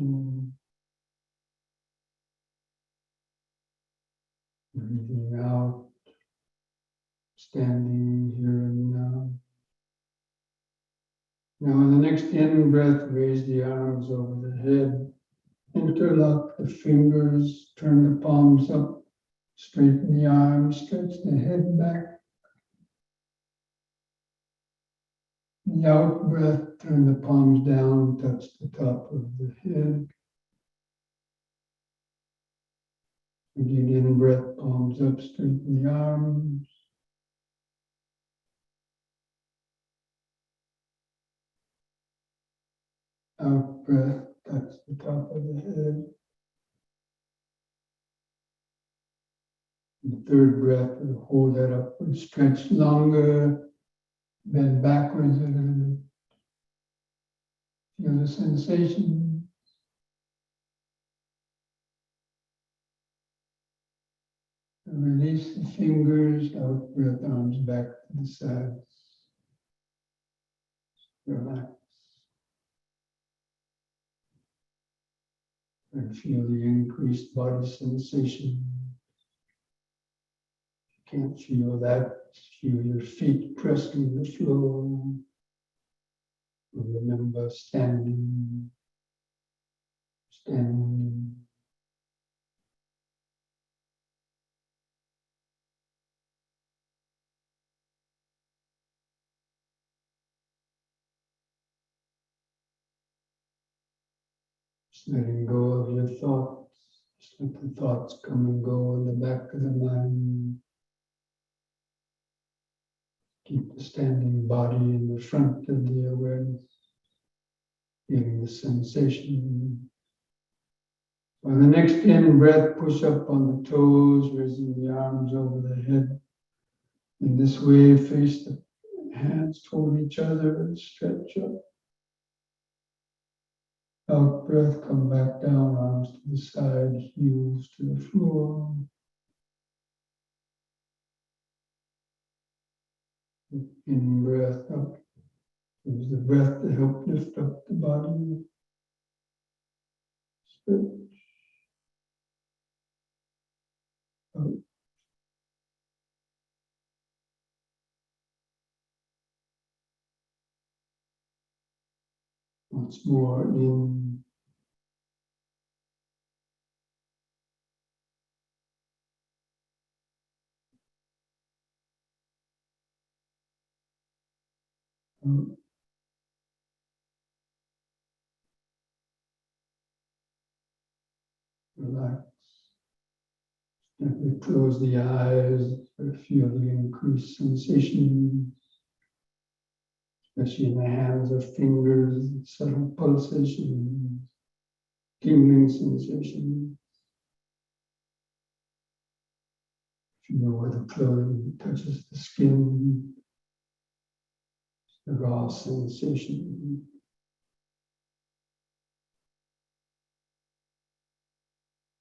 Breathing out, standing here and now. Now, on the next in breath, raise the arms over the head, interlock the fingers, turn the palms up, straighten the arms, stretch the head back. The out breath, turn the palms down, touch the top of the head. Again, in breath, palms up, straighten the arms. Out breath, touch the top of the head. The third breath, we'll hold that upward, stretch longer, bend backwards a little bit. Feel the sensation. And release the fingers, out breath, arms back to the sides. Relax. And feel the increased body sensation. If you can't feel that, feel your feet pressing the floor. Remember standing, standing. Just letting go of your thoughts. Just let the thoughts come and go in the back of the mind. Keep the standing body in the front of the awareness, feeling the sensation. On the next in breath, push up on the toes, raising the arms over the head. In this way, face the hands toward each other and stretch up. Out breath, come back down, arms to the side, heels to the floor. In breath up. Use the breath to help lift up the body. Stretch. Out. Once more in. Out. Relax. Gently close the eyes, feel the increased sensation, especially in the hands or fingers, subtle pulsation, tingling sensation. Feel where the clothing touches the skin, the raw sensation.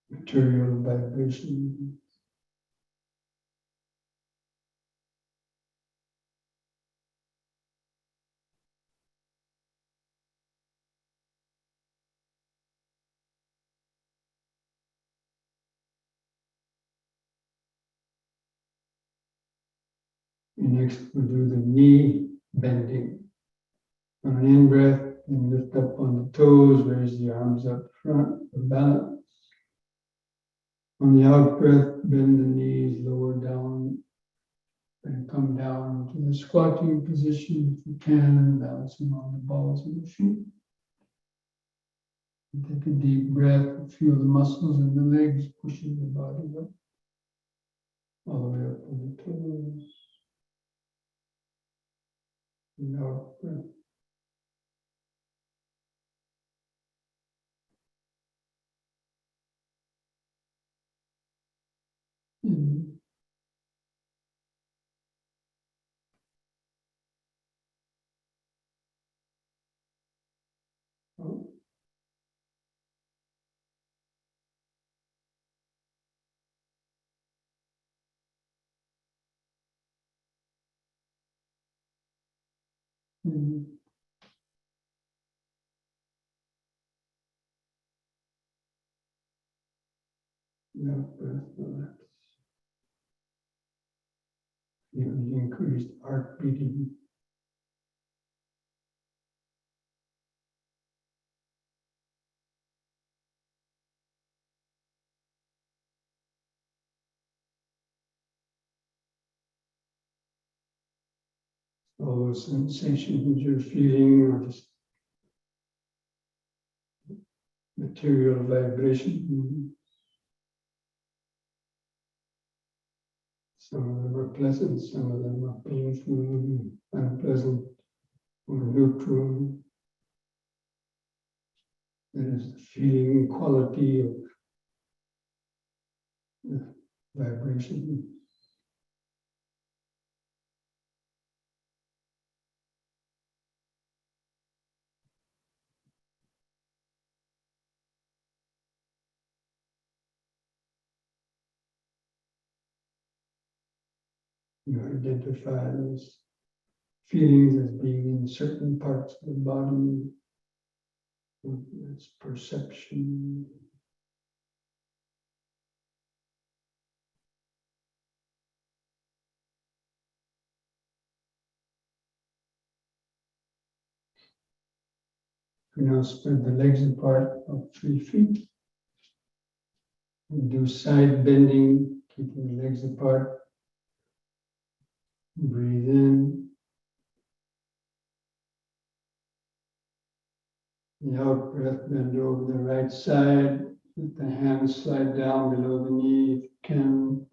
Material vibration. And next we'll do the knee bending. On an in-breath, and lift up on the toes, raise the arms up front for balance. On the out-breath, bend the knees, lower down, and come down to the squatting position if you can, balancing on the balls of the feet. And take a deep breath, feel the muscles in the legs pushing the body up, all the way up on the toes. And out breath. In. Out. In. Out breath, relax. Feel the increased heart beating. All those sensations you're feeling are just material vibration. Some of them are pleasant, some of them are painful, unpleasant, or neutral. There is the feeling quality of the vibration. You identify those feelings as being in certain parts of the body. It's perception. You now spread the legs apart of 3 feet. And do side bending, keeping the legs apart. Breathe in. The out breath, bend over the right side. Let the hands slide down below the knee if you can.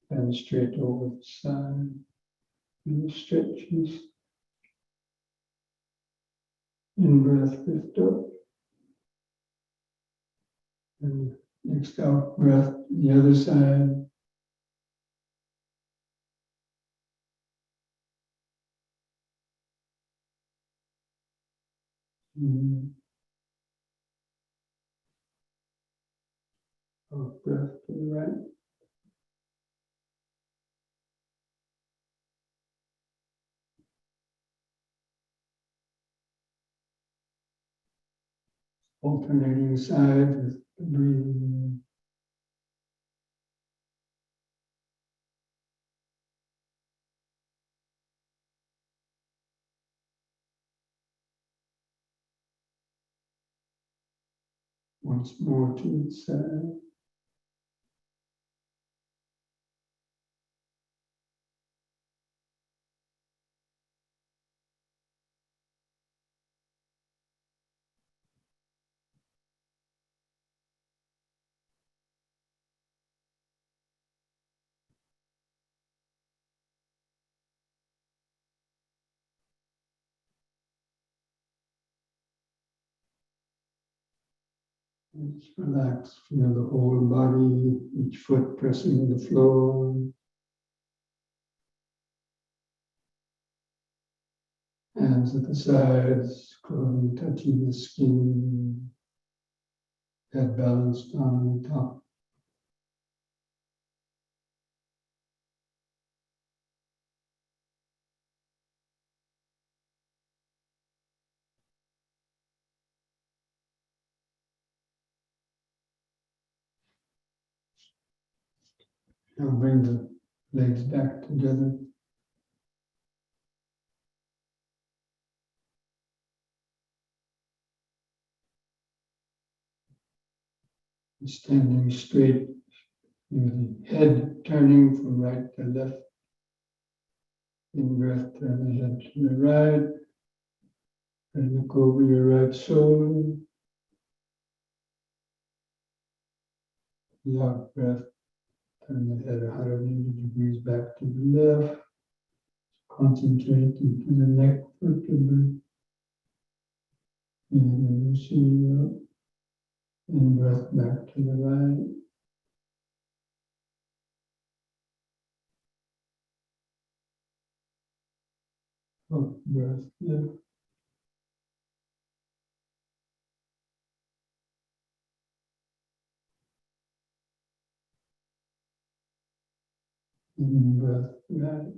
Bend straight over the side. And stretches. In breath, lift up. And next out breath, the other side. Out breath to the right. Alternating sides with the breathing. Once more to each side. And just relax, feel the whole body, each foot pressing the floor. Hands at the sides, clothing touching the skin, head balanced on the top. Now bring the legs back together. Standing straight, with the head turning from right to left. In breath, turn the head to the right. And look over your right shoulder. The out breath, turn the head 180 degrees back to the left. Concentrate into the neck vertebrae. And then you see in breath back to the right. Out breath left. In breath right.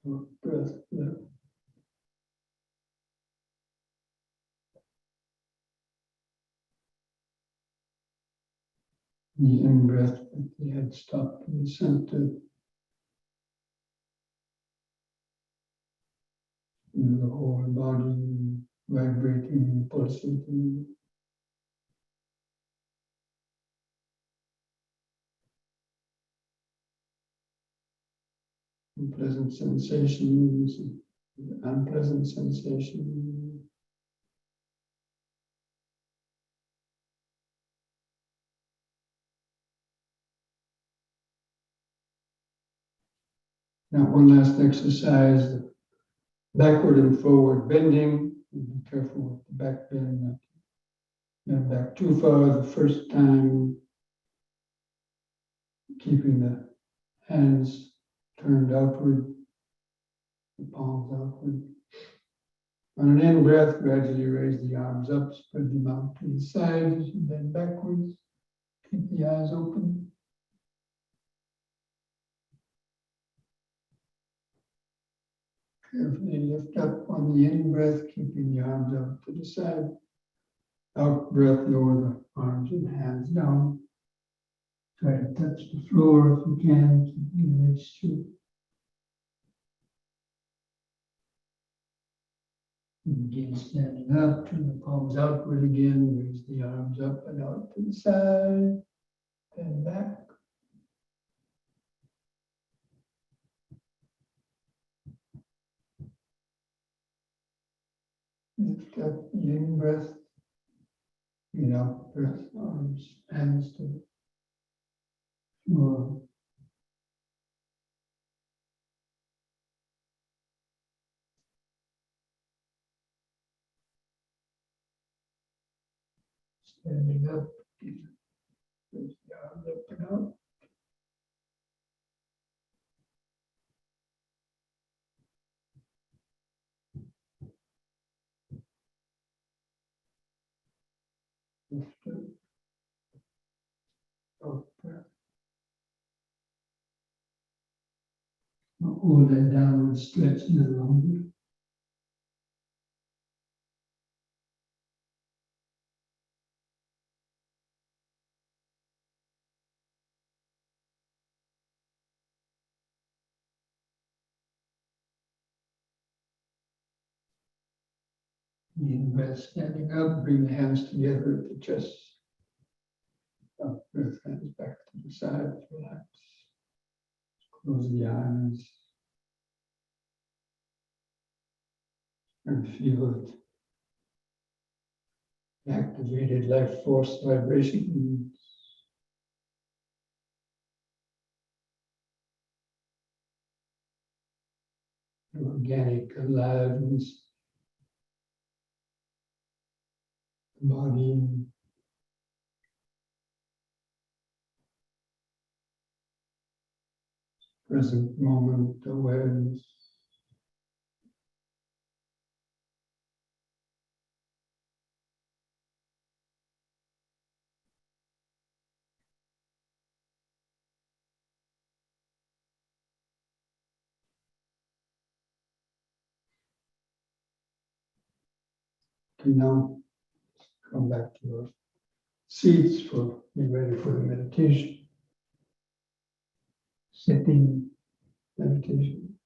Out breath left. The in-breath with the head stop to the center. Feel the whole body vibrating and pulsating. Pleasant sensations, unpleasant sensations. Now one last exercise, backward and forward bending. Be careful with the back bend, not back too far the first time. Keeping the hands turned outward, the palms outward. On an in-breath, gradually raise the arms up, spread them out to the sides, and bend backwards. Keep the eyes open. Carefully lift up on the in-breath, keeping the arms up to the side. Out-breath, lower the arms and hands down. Try to touch the floor if you can, keeping the legs straight. Begin standing up, turn the palms outward again, raise the arms up and out to the side, then back. Lift up the in-breath, the out-breath, arms, hands to the floor. Standing up, raise the arms up and out. Lift up, out-breath. Hold that downward stretch a little longer. In-breath, standing up, bring the hands together at the chest. Out-breath, hands back to the sides, relax. Close the eyes. And feel it. Activated life force vibrations. organic aliveness, body, present moment awareness. Okay, now come back to our seats for be ready for the meditation. Sitting meditation.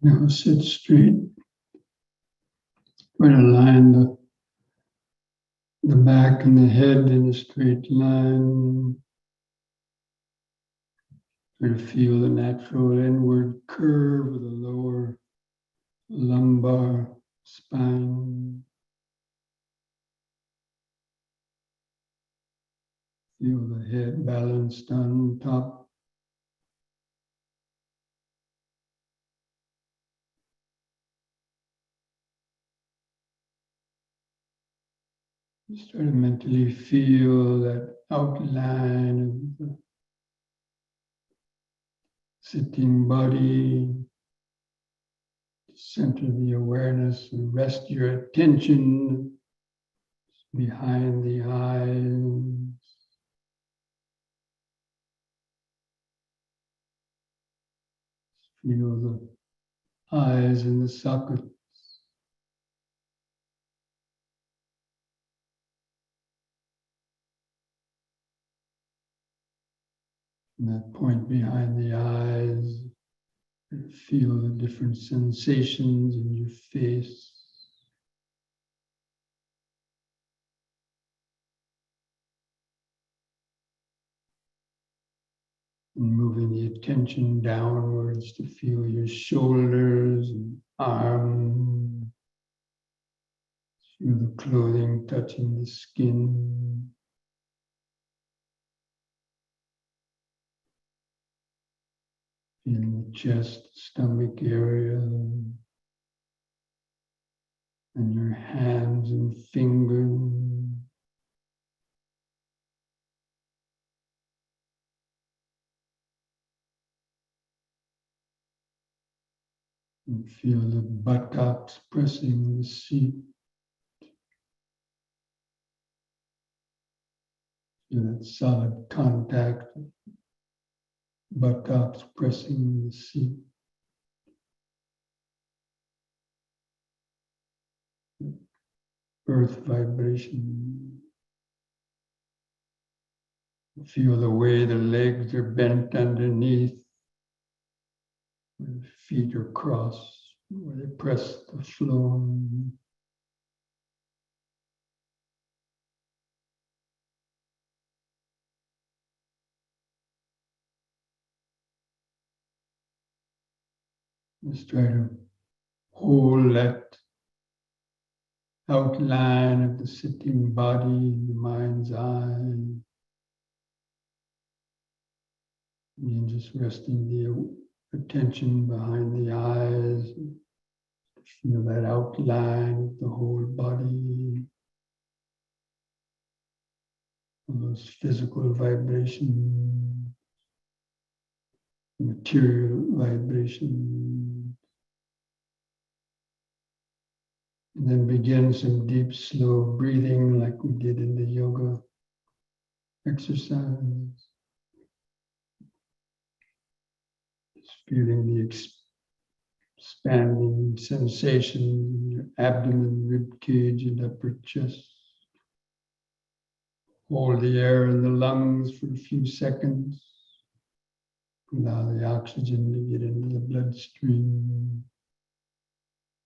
Now sit straight. Try to line the back and the head in a straight line. Try to feel the natural inward curve of the lower lumbar spine. Feel the head balanced on top. Just try to mentally feel that outline of the sitting body. Center the awareness and rest your attention behind the eyes. Feel the eyes in the socket. And that point behind the eyes, And feel the different sensations in your face. And moving the attention downwards to feel your shoulders and arms. Feel the clothing touching the skin. Feel the chest, stomach area. And your hands and fingers. And feel the buttocks pressing the seat. Feel that solid contact, buttocks pressing the seat. Earth vibration. Feel the way the legs are bent underneath. Where the feet are crossed, where they press the floor. Just try to hold that outline of the sitting body in the mind's eye. And just resting the attention behind the eyes. Feel that outline of the whole body. All those physical vibrations, material vibrations. And then begin some deep, slow breathing like we did in the yoga exercise. Just feeling the expanding sensation in your abdomen, rib cage, and upper chest. Hold the air in the lungs for a few seconds. Allow the oxygen to get into the bloodstream.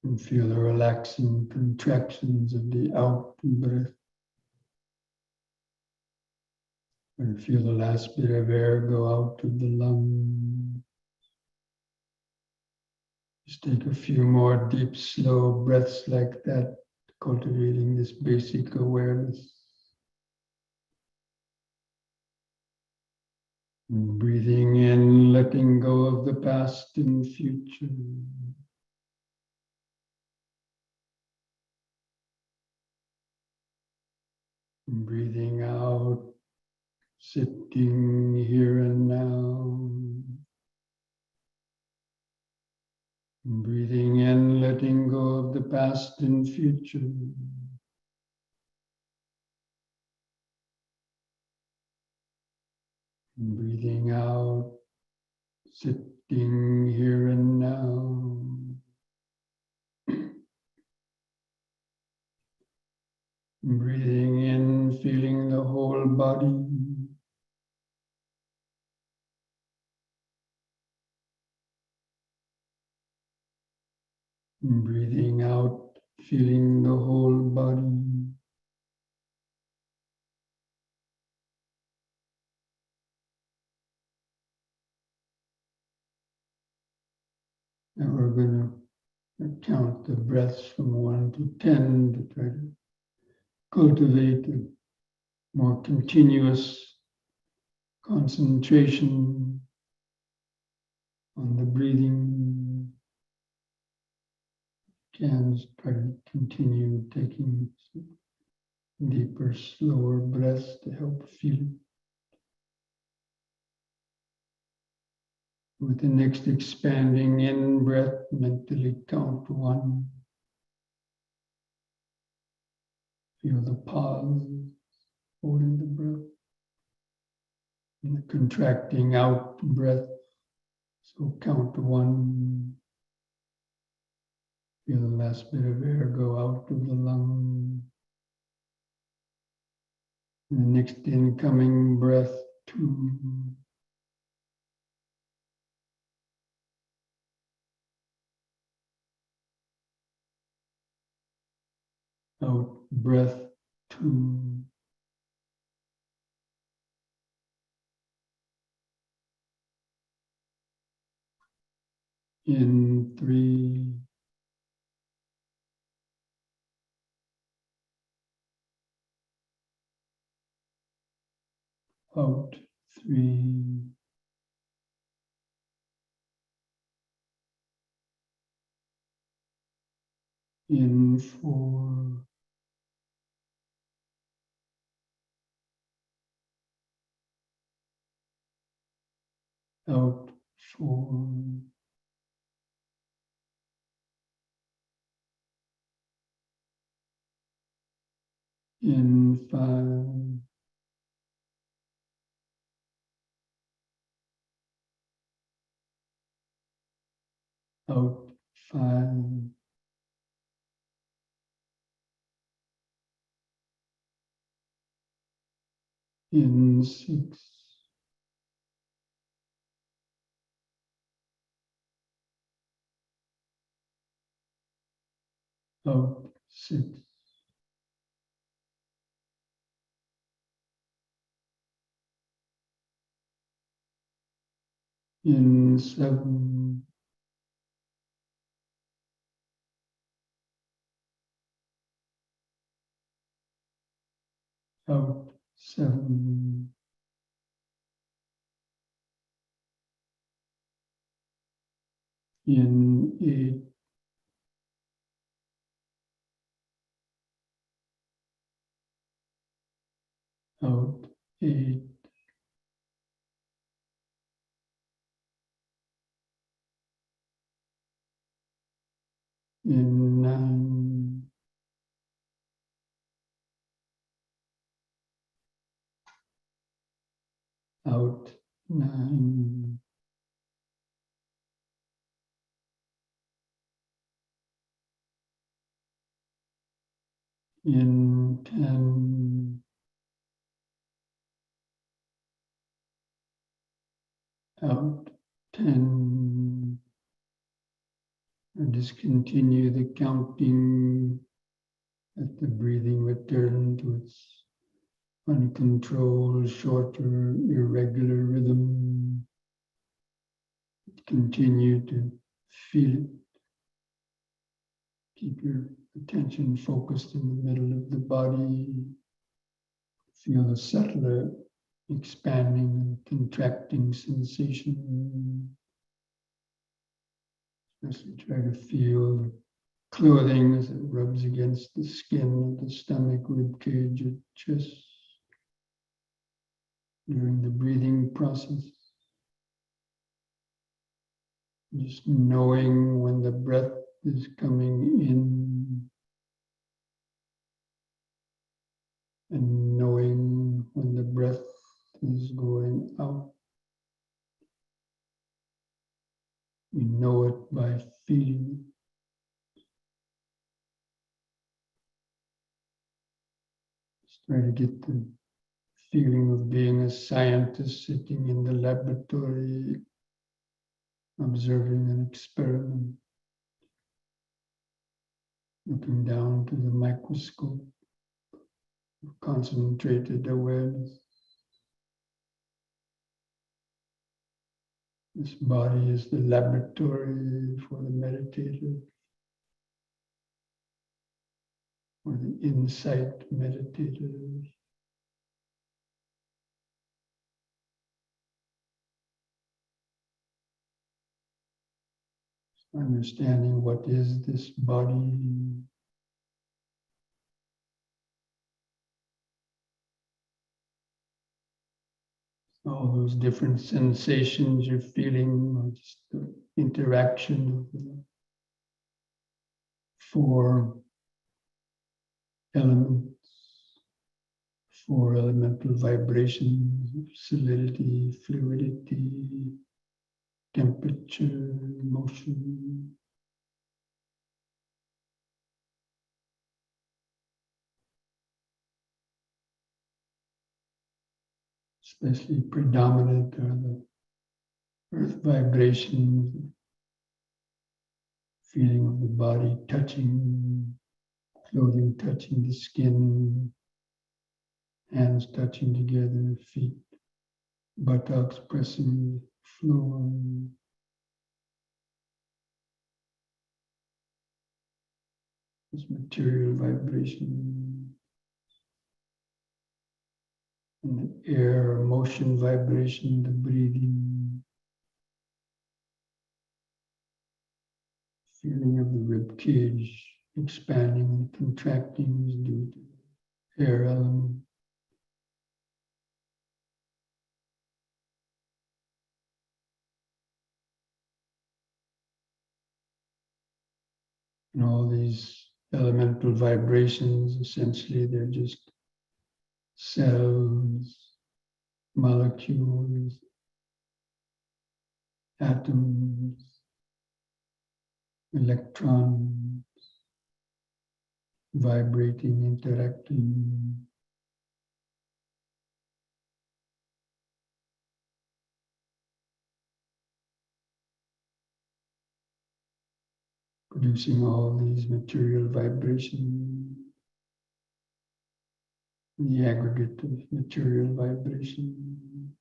And feel the relaxing contractions of the out breath. And feel the last bit of air go out of the lung. Just take a few more deep, slow breaths like that, cultivating this basic awareness. And breathing in, letting go of the past and future. And breathing out, sitting here and now. And breathing in, letting go of the past and future. And breathing out, sitting here and now. And breathing in, feeling the whole body. And breathing out, feeling the whole body. And we're going to count the breaths from 1 to 10 to try to cultivate a more continuous concentration on the breathing. Can try to continue taking deeper, slower breaths to help feel it. With the next expanding in breath, mentally count 1. Feel the pause, holding the breath. And the contracting out breath, so count 1. Feel the last bit of air go out of the lung. And the next incoming breath, 2. Out breath 2. In 3. Out 3. In 4. Out 4. In 5. Out 5. In 6. Out 6. In 7. Out 7. In 8. Out 8. In 9. Out 9. In 10. Out 10. And discontinue the counting. Let the breathing return to its uncontrolled, shorter, irregular rhythm. Continue to feel it. Keep your attention focused in the middle of the body. Feel the subtler expanding and contracting sensation. Especially try to feel the clothing as it rubs against the skin of the stomach, rib cage, or chest during the breathing process. Just knowing when the breath is coming in and knowing when the breath is going out. We know it by feeling. Just try to get the feeling of being a scientist sitting in the laboratory, observing an experiment, looking down to the microscope, concentrated awareness. This body is the laboratory for the meditator, for the insight meditators. Understanding what is this body. All those different sensations you're feeling, or just the interaction of the 4 elements, 4 elemental vibrations of solidity, fluidity, temperature, motion. Especially predominant are the earth vibrations, feeling of the body touching, clothing touching the skin, hands touching together, feet, buttocks pressing the floor. This material vibration and the air, motion vibration, the breathing, feeling of the rib cage expanding and contracting is due to the air element. And all these elemental vibrations, essentially, they're just cells, molecules, atoms, electrons, vibrating, interacting, producing all these material vibrations, the aggregate of material vibration.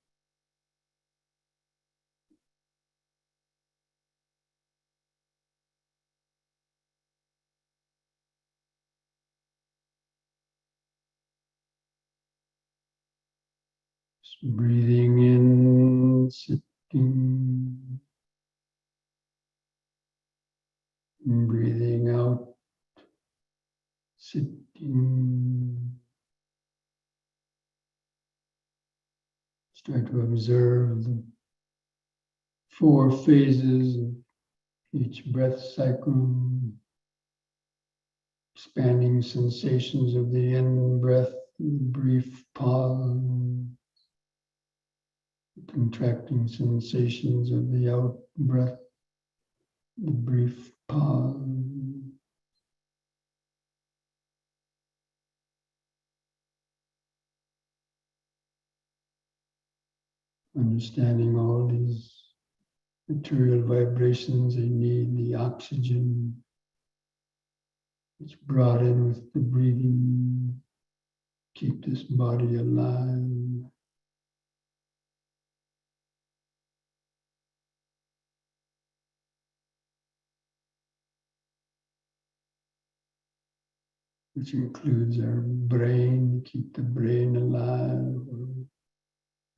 Just breathing in, sitting, breathing out, sitting. Just try to observe the 4 phases of each breath cycle, expanding sensations of the in-breath, brief pause, contracting sensations of the out-breath, the brief pause. Understanding all these material vibrations, they need the oxygen. It's brought in with the breathing, keep this body alive. Which includes our brain, keep the brain alive,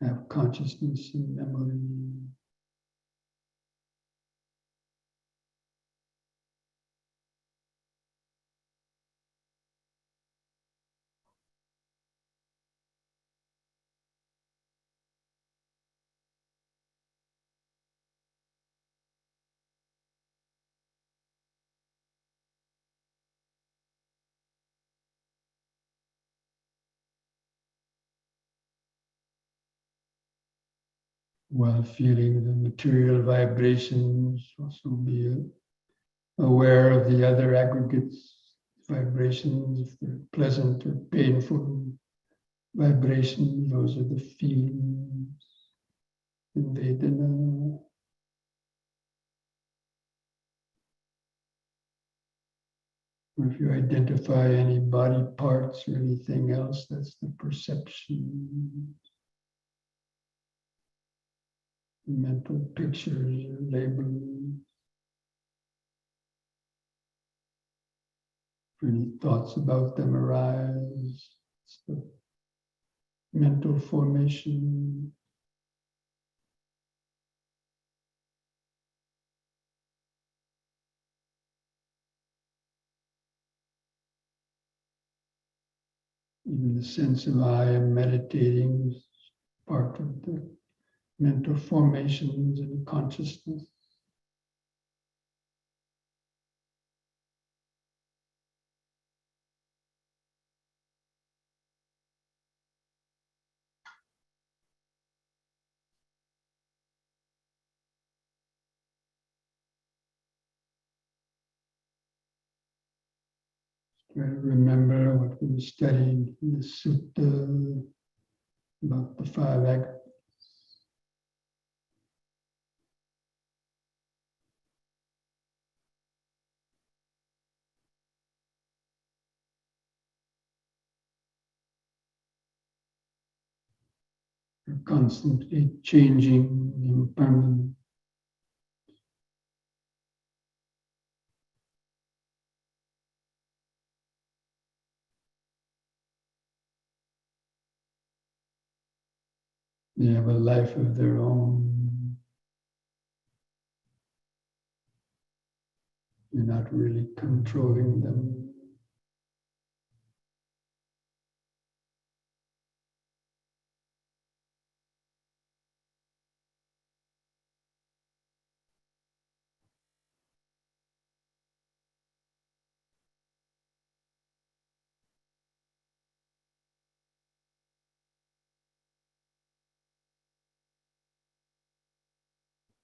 have consciousness and memory. While feeling the material vibrations, also be aware of the other aggregates, vibrations, if they're pleasant or painful vibrations, those are the feelings in Vedana. Or if you identify any body parts or anything else, that's the perception. Mental pictures or labels. If any thoughts about them arise, it's the mental formation. Even the sense of I am meditating is part of the mental formations and consciousness. Try to remember what we studied in the Sutta about the 5 aggregates. are constantly changing, impermanent. They have a life of their own. You're not really controlling them.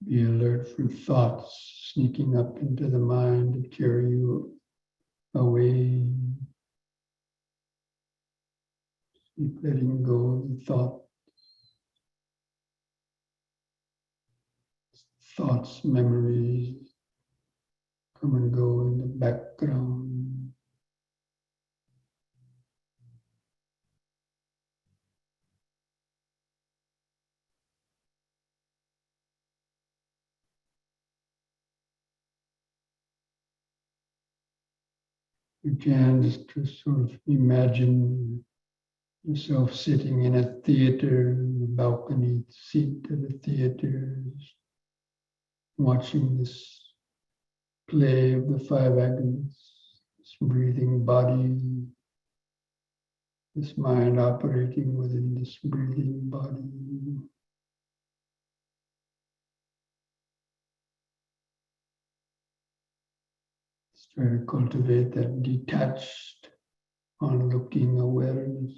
Be alert for thoughts sneaking up into the mind to carry you away. Keep letting go of the thoughts, memories come and go in the background. You can just sort of imagine yourself sitting in a theater, in the balcony seat of a theater, watching this play of the five aggregates, this breathing body, this mind operating within this breathing body. Let's try to cultivate that detached, onlooking awareness.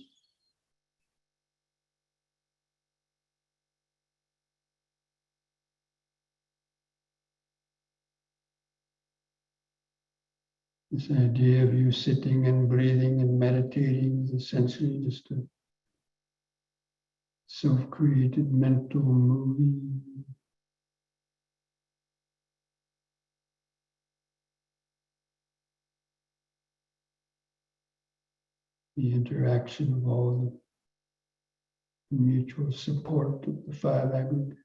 This idea of you sitting and breathing and meditating is essentially just a self-created mental movie. The interaction of all the mutual support of the five aggregates.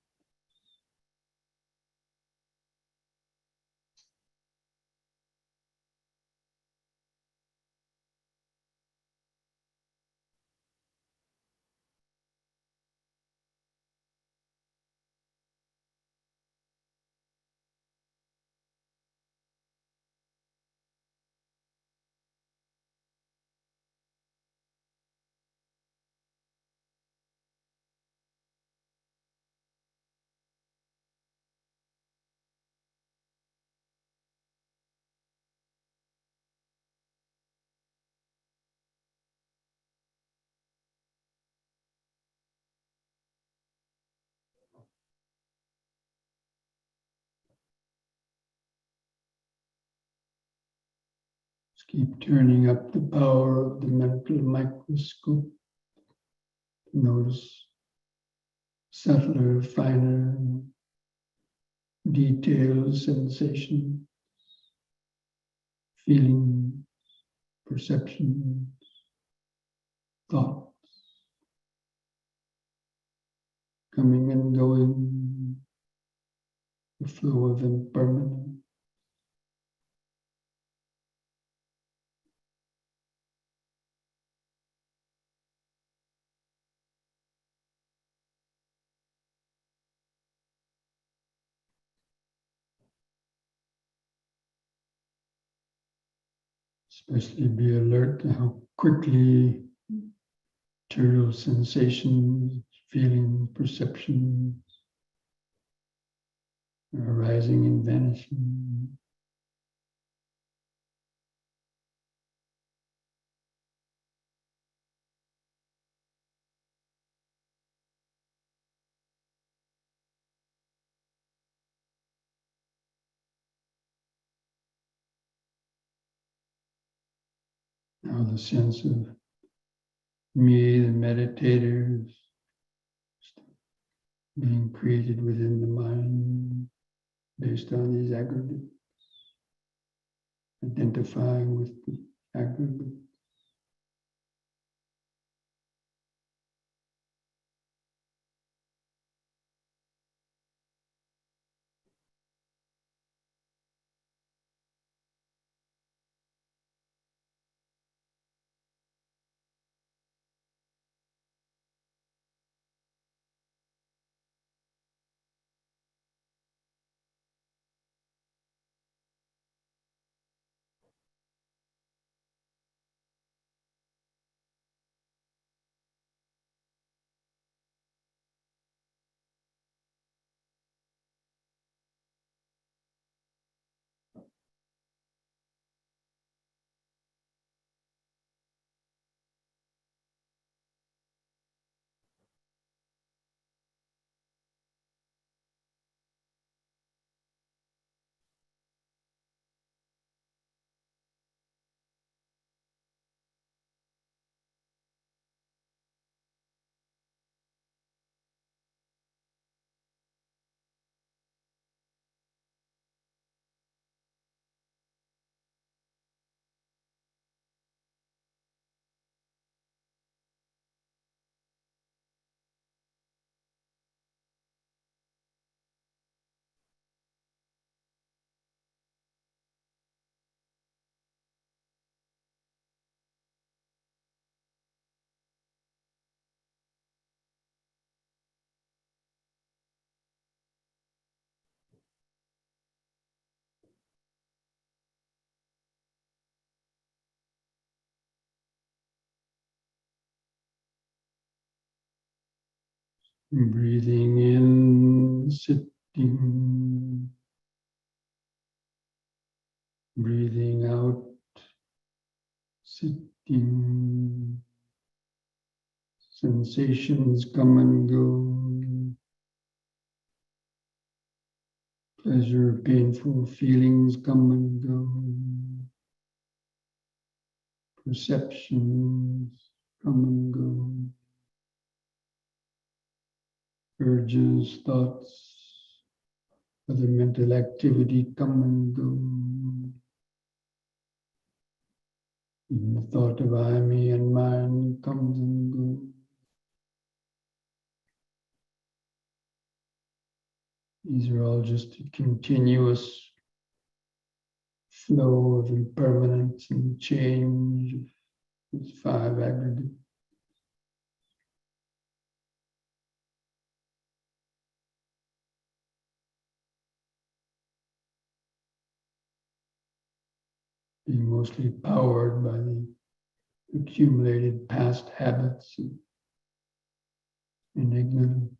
Just keep turning up the power of the mental microscope. Notice subtler, finer details, sensation, feeling, perception, thought, coming and going, the flow of impermanence. Especially be alert to how quickly material sensations, feeling, perceptions are arising and vanishing. Now the sense of me, the meditator, is being created within the mind based on these aggregates, identifying with the aggregate. Breathing in, sitting. Breathing out, sitting. Sensations come and go. Pleasure, painful feelings come and go. Perceptions come and go. Urges, thoughts, other mental activity come and go. Even the thought of I, me, and mine comes and goes. These are all just a continuous flow of impermanence and change of these five aggregates. Being mostly powered by the accumulated past habits and ignorance.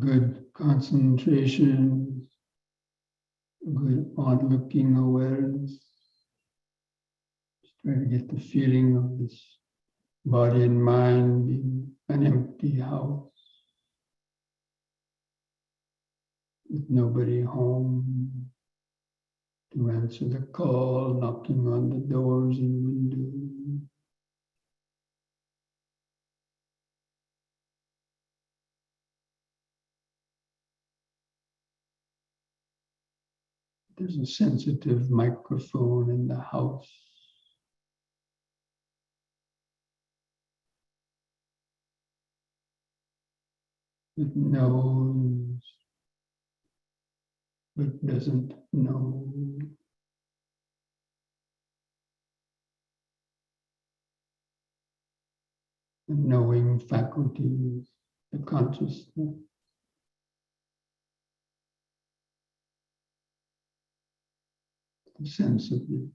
Good concentration, good onlooking awareness. Just try to get the feeling of this body and mind being an empty house with nobody home to answer the call, knocking on the doors and windows. There's a sensitive microphone in the house. It knows, but doesn't know. The knowing faculties, the consciousness, the sense of the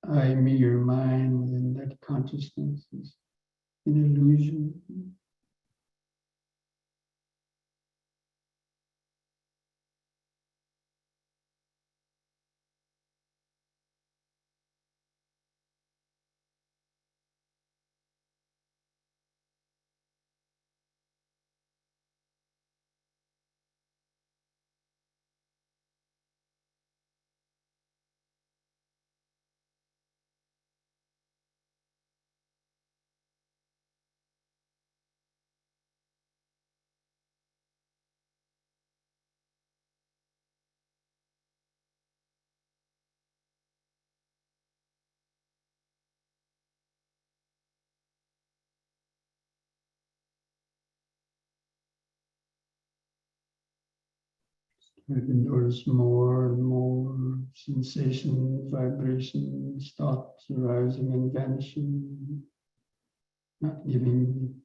I, me, or mine within that consciousness is an illusion. I can notice more and more sensations, vibrations, thoughts arising and vanishing, not giving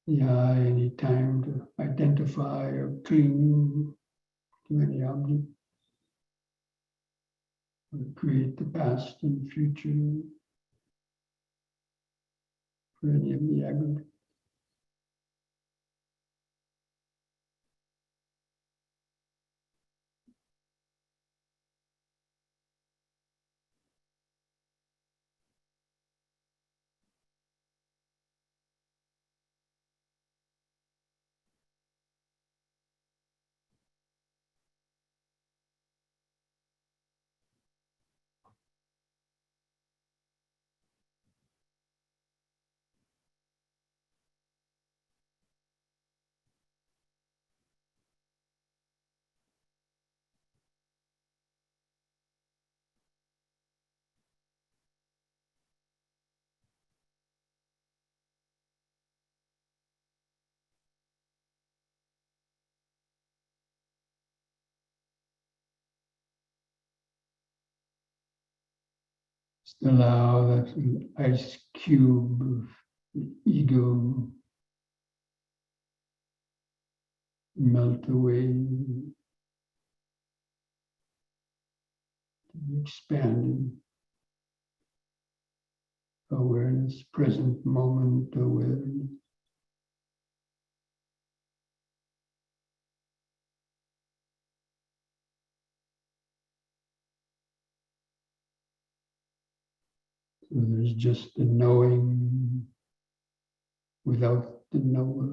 the eye any time to identify or cling to any object, or create the past and future for any of the aggregate. Just allow that ice cube of the ego melt away, expanding awareness, present moment awareness. So there's just the knowing without the knower.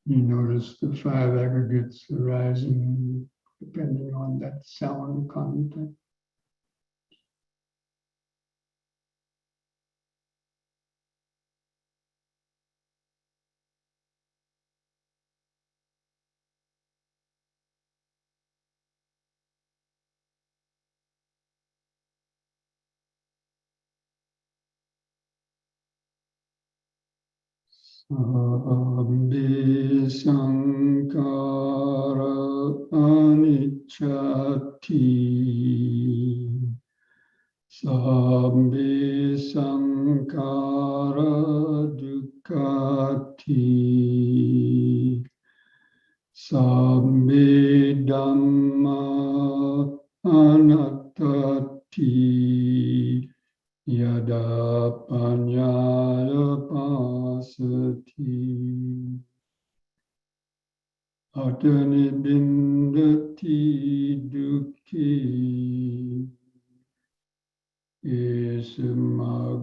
You notice the five aggregates arising depending on that sound content. Sabbi sankara anicchati. Sabbi sankara dukkhati. Sabbi dhamma anattati. Yada panyaya pasati. Atani bindati dukhi. Isamago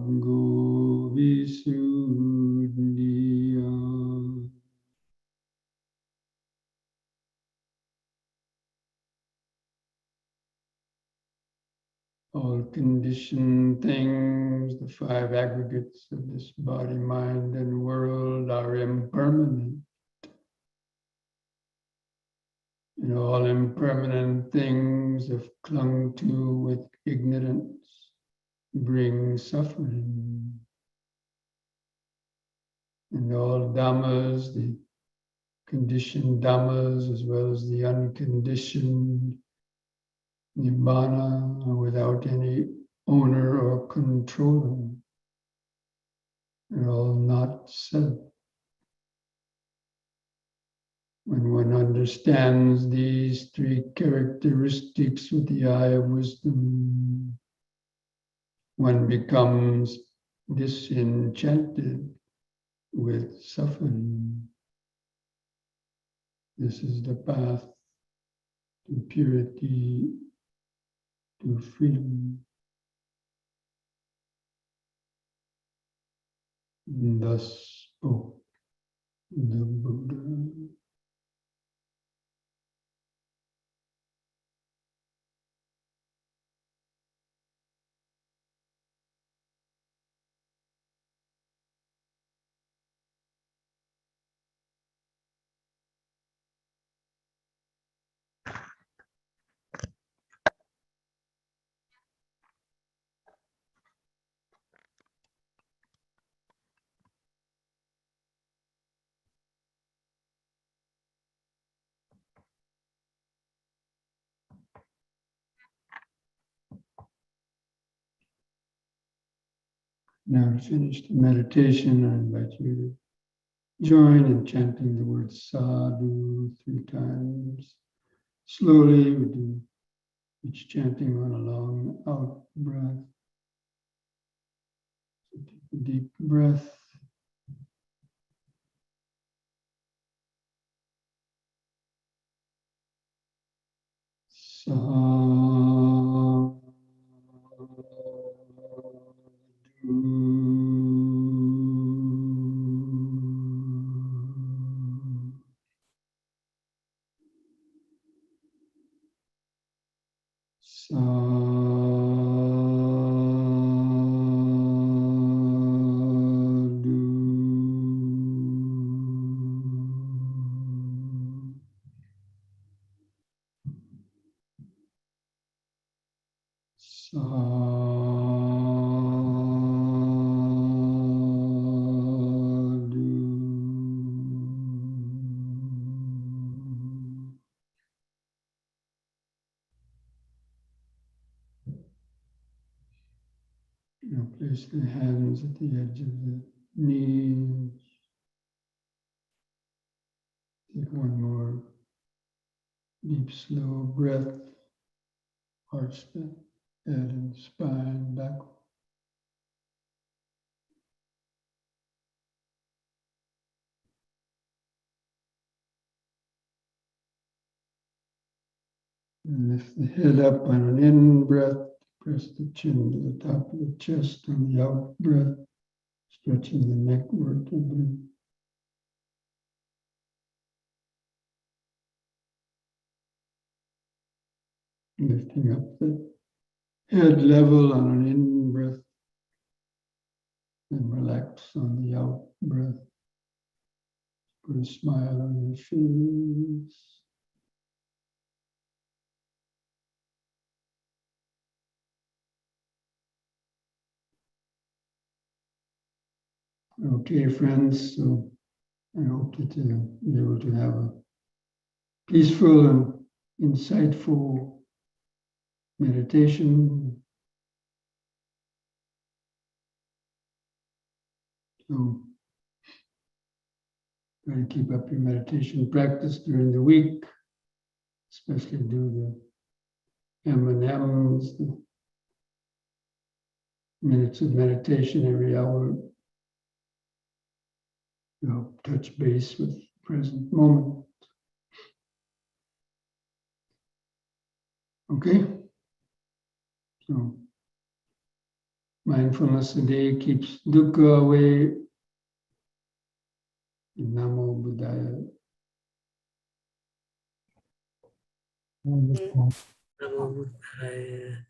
visuddhiya. All conditioned things, the five aggregates of this body, mind, and world are impermanent. And all impermanent things, if clung to with ignorance, bring suffering. And all dhammas, the conditioned dhammas, as well as the unconditioned nibbana, are without any owner or controller. They're all not self. When one understands these three characteristics with the eye of wisdom, one becomes disenchanted with suffering. This is the path to purity, to freedom. And thus spoke the Buddha. Now to finish the meditation, I invite you to join in chanting the word sadhu 3 times. Slowly, we do each chanting on a long out breath. So take a deep breath. Sadhu. Place the hands at the edge of the knees. Take one more deep, slow breath. Arch the head and spine back. And lift the head up on an in breath. Press the chin to the top of the chest on the out breath, stretching the neck vertebrae. Lifting up the head level on an in-breath and relax on the out-breath. Put a smile on your face. Okay, friends, so I hope that you'll be able to have a peaceful and insightful meditation. So try to keep up your meditation practice during the week, especially do the M&Ms, the minutes of meditation every hour. Touch base with the present moment. Okay? So mindfulness a day keeps dukkha away. Namo Buddhaya. Namo Buddhaya.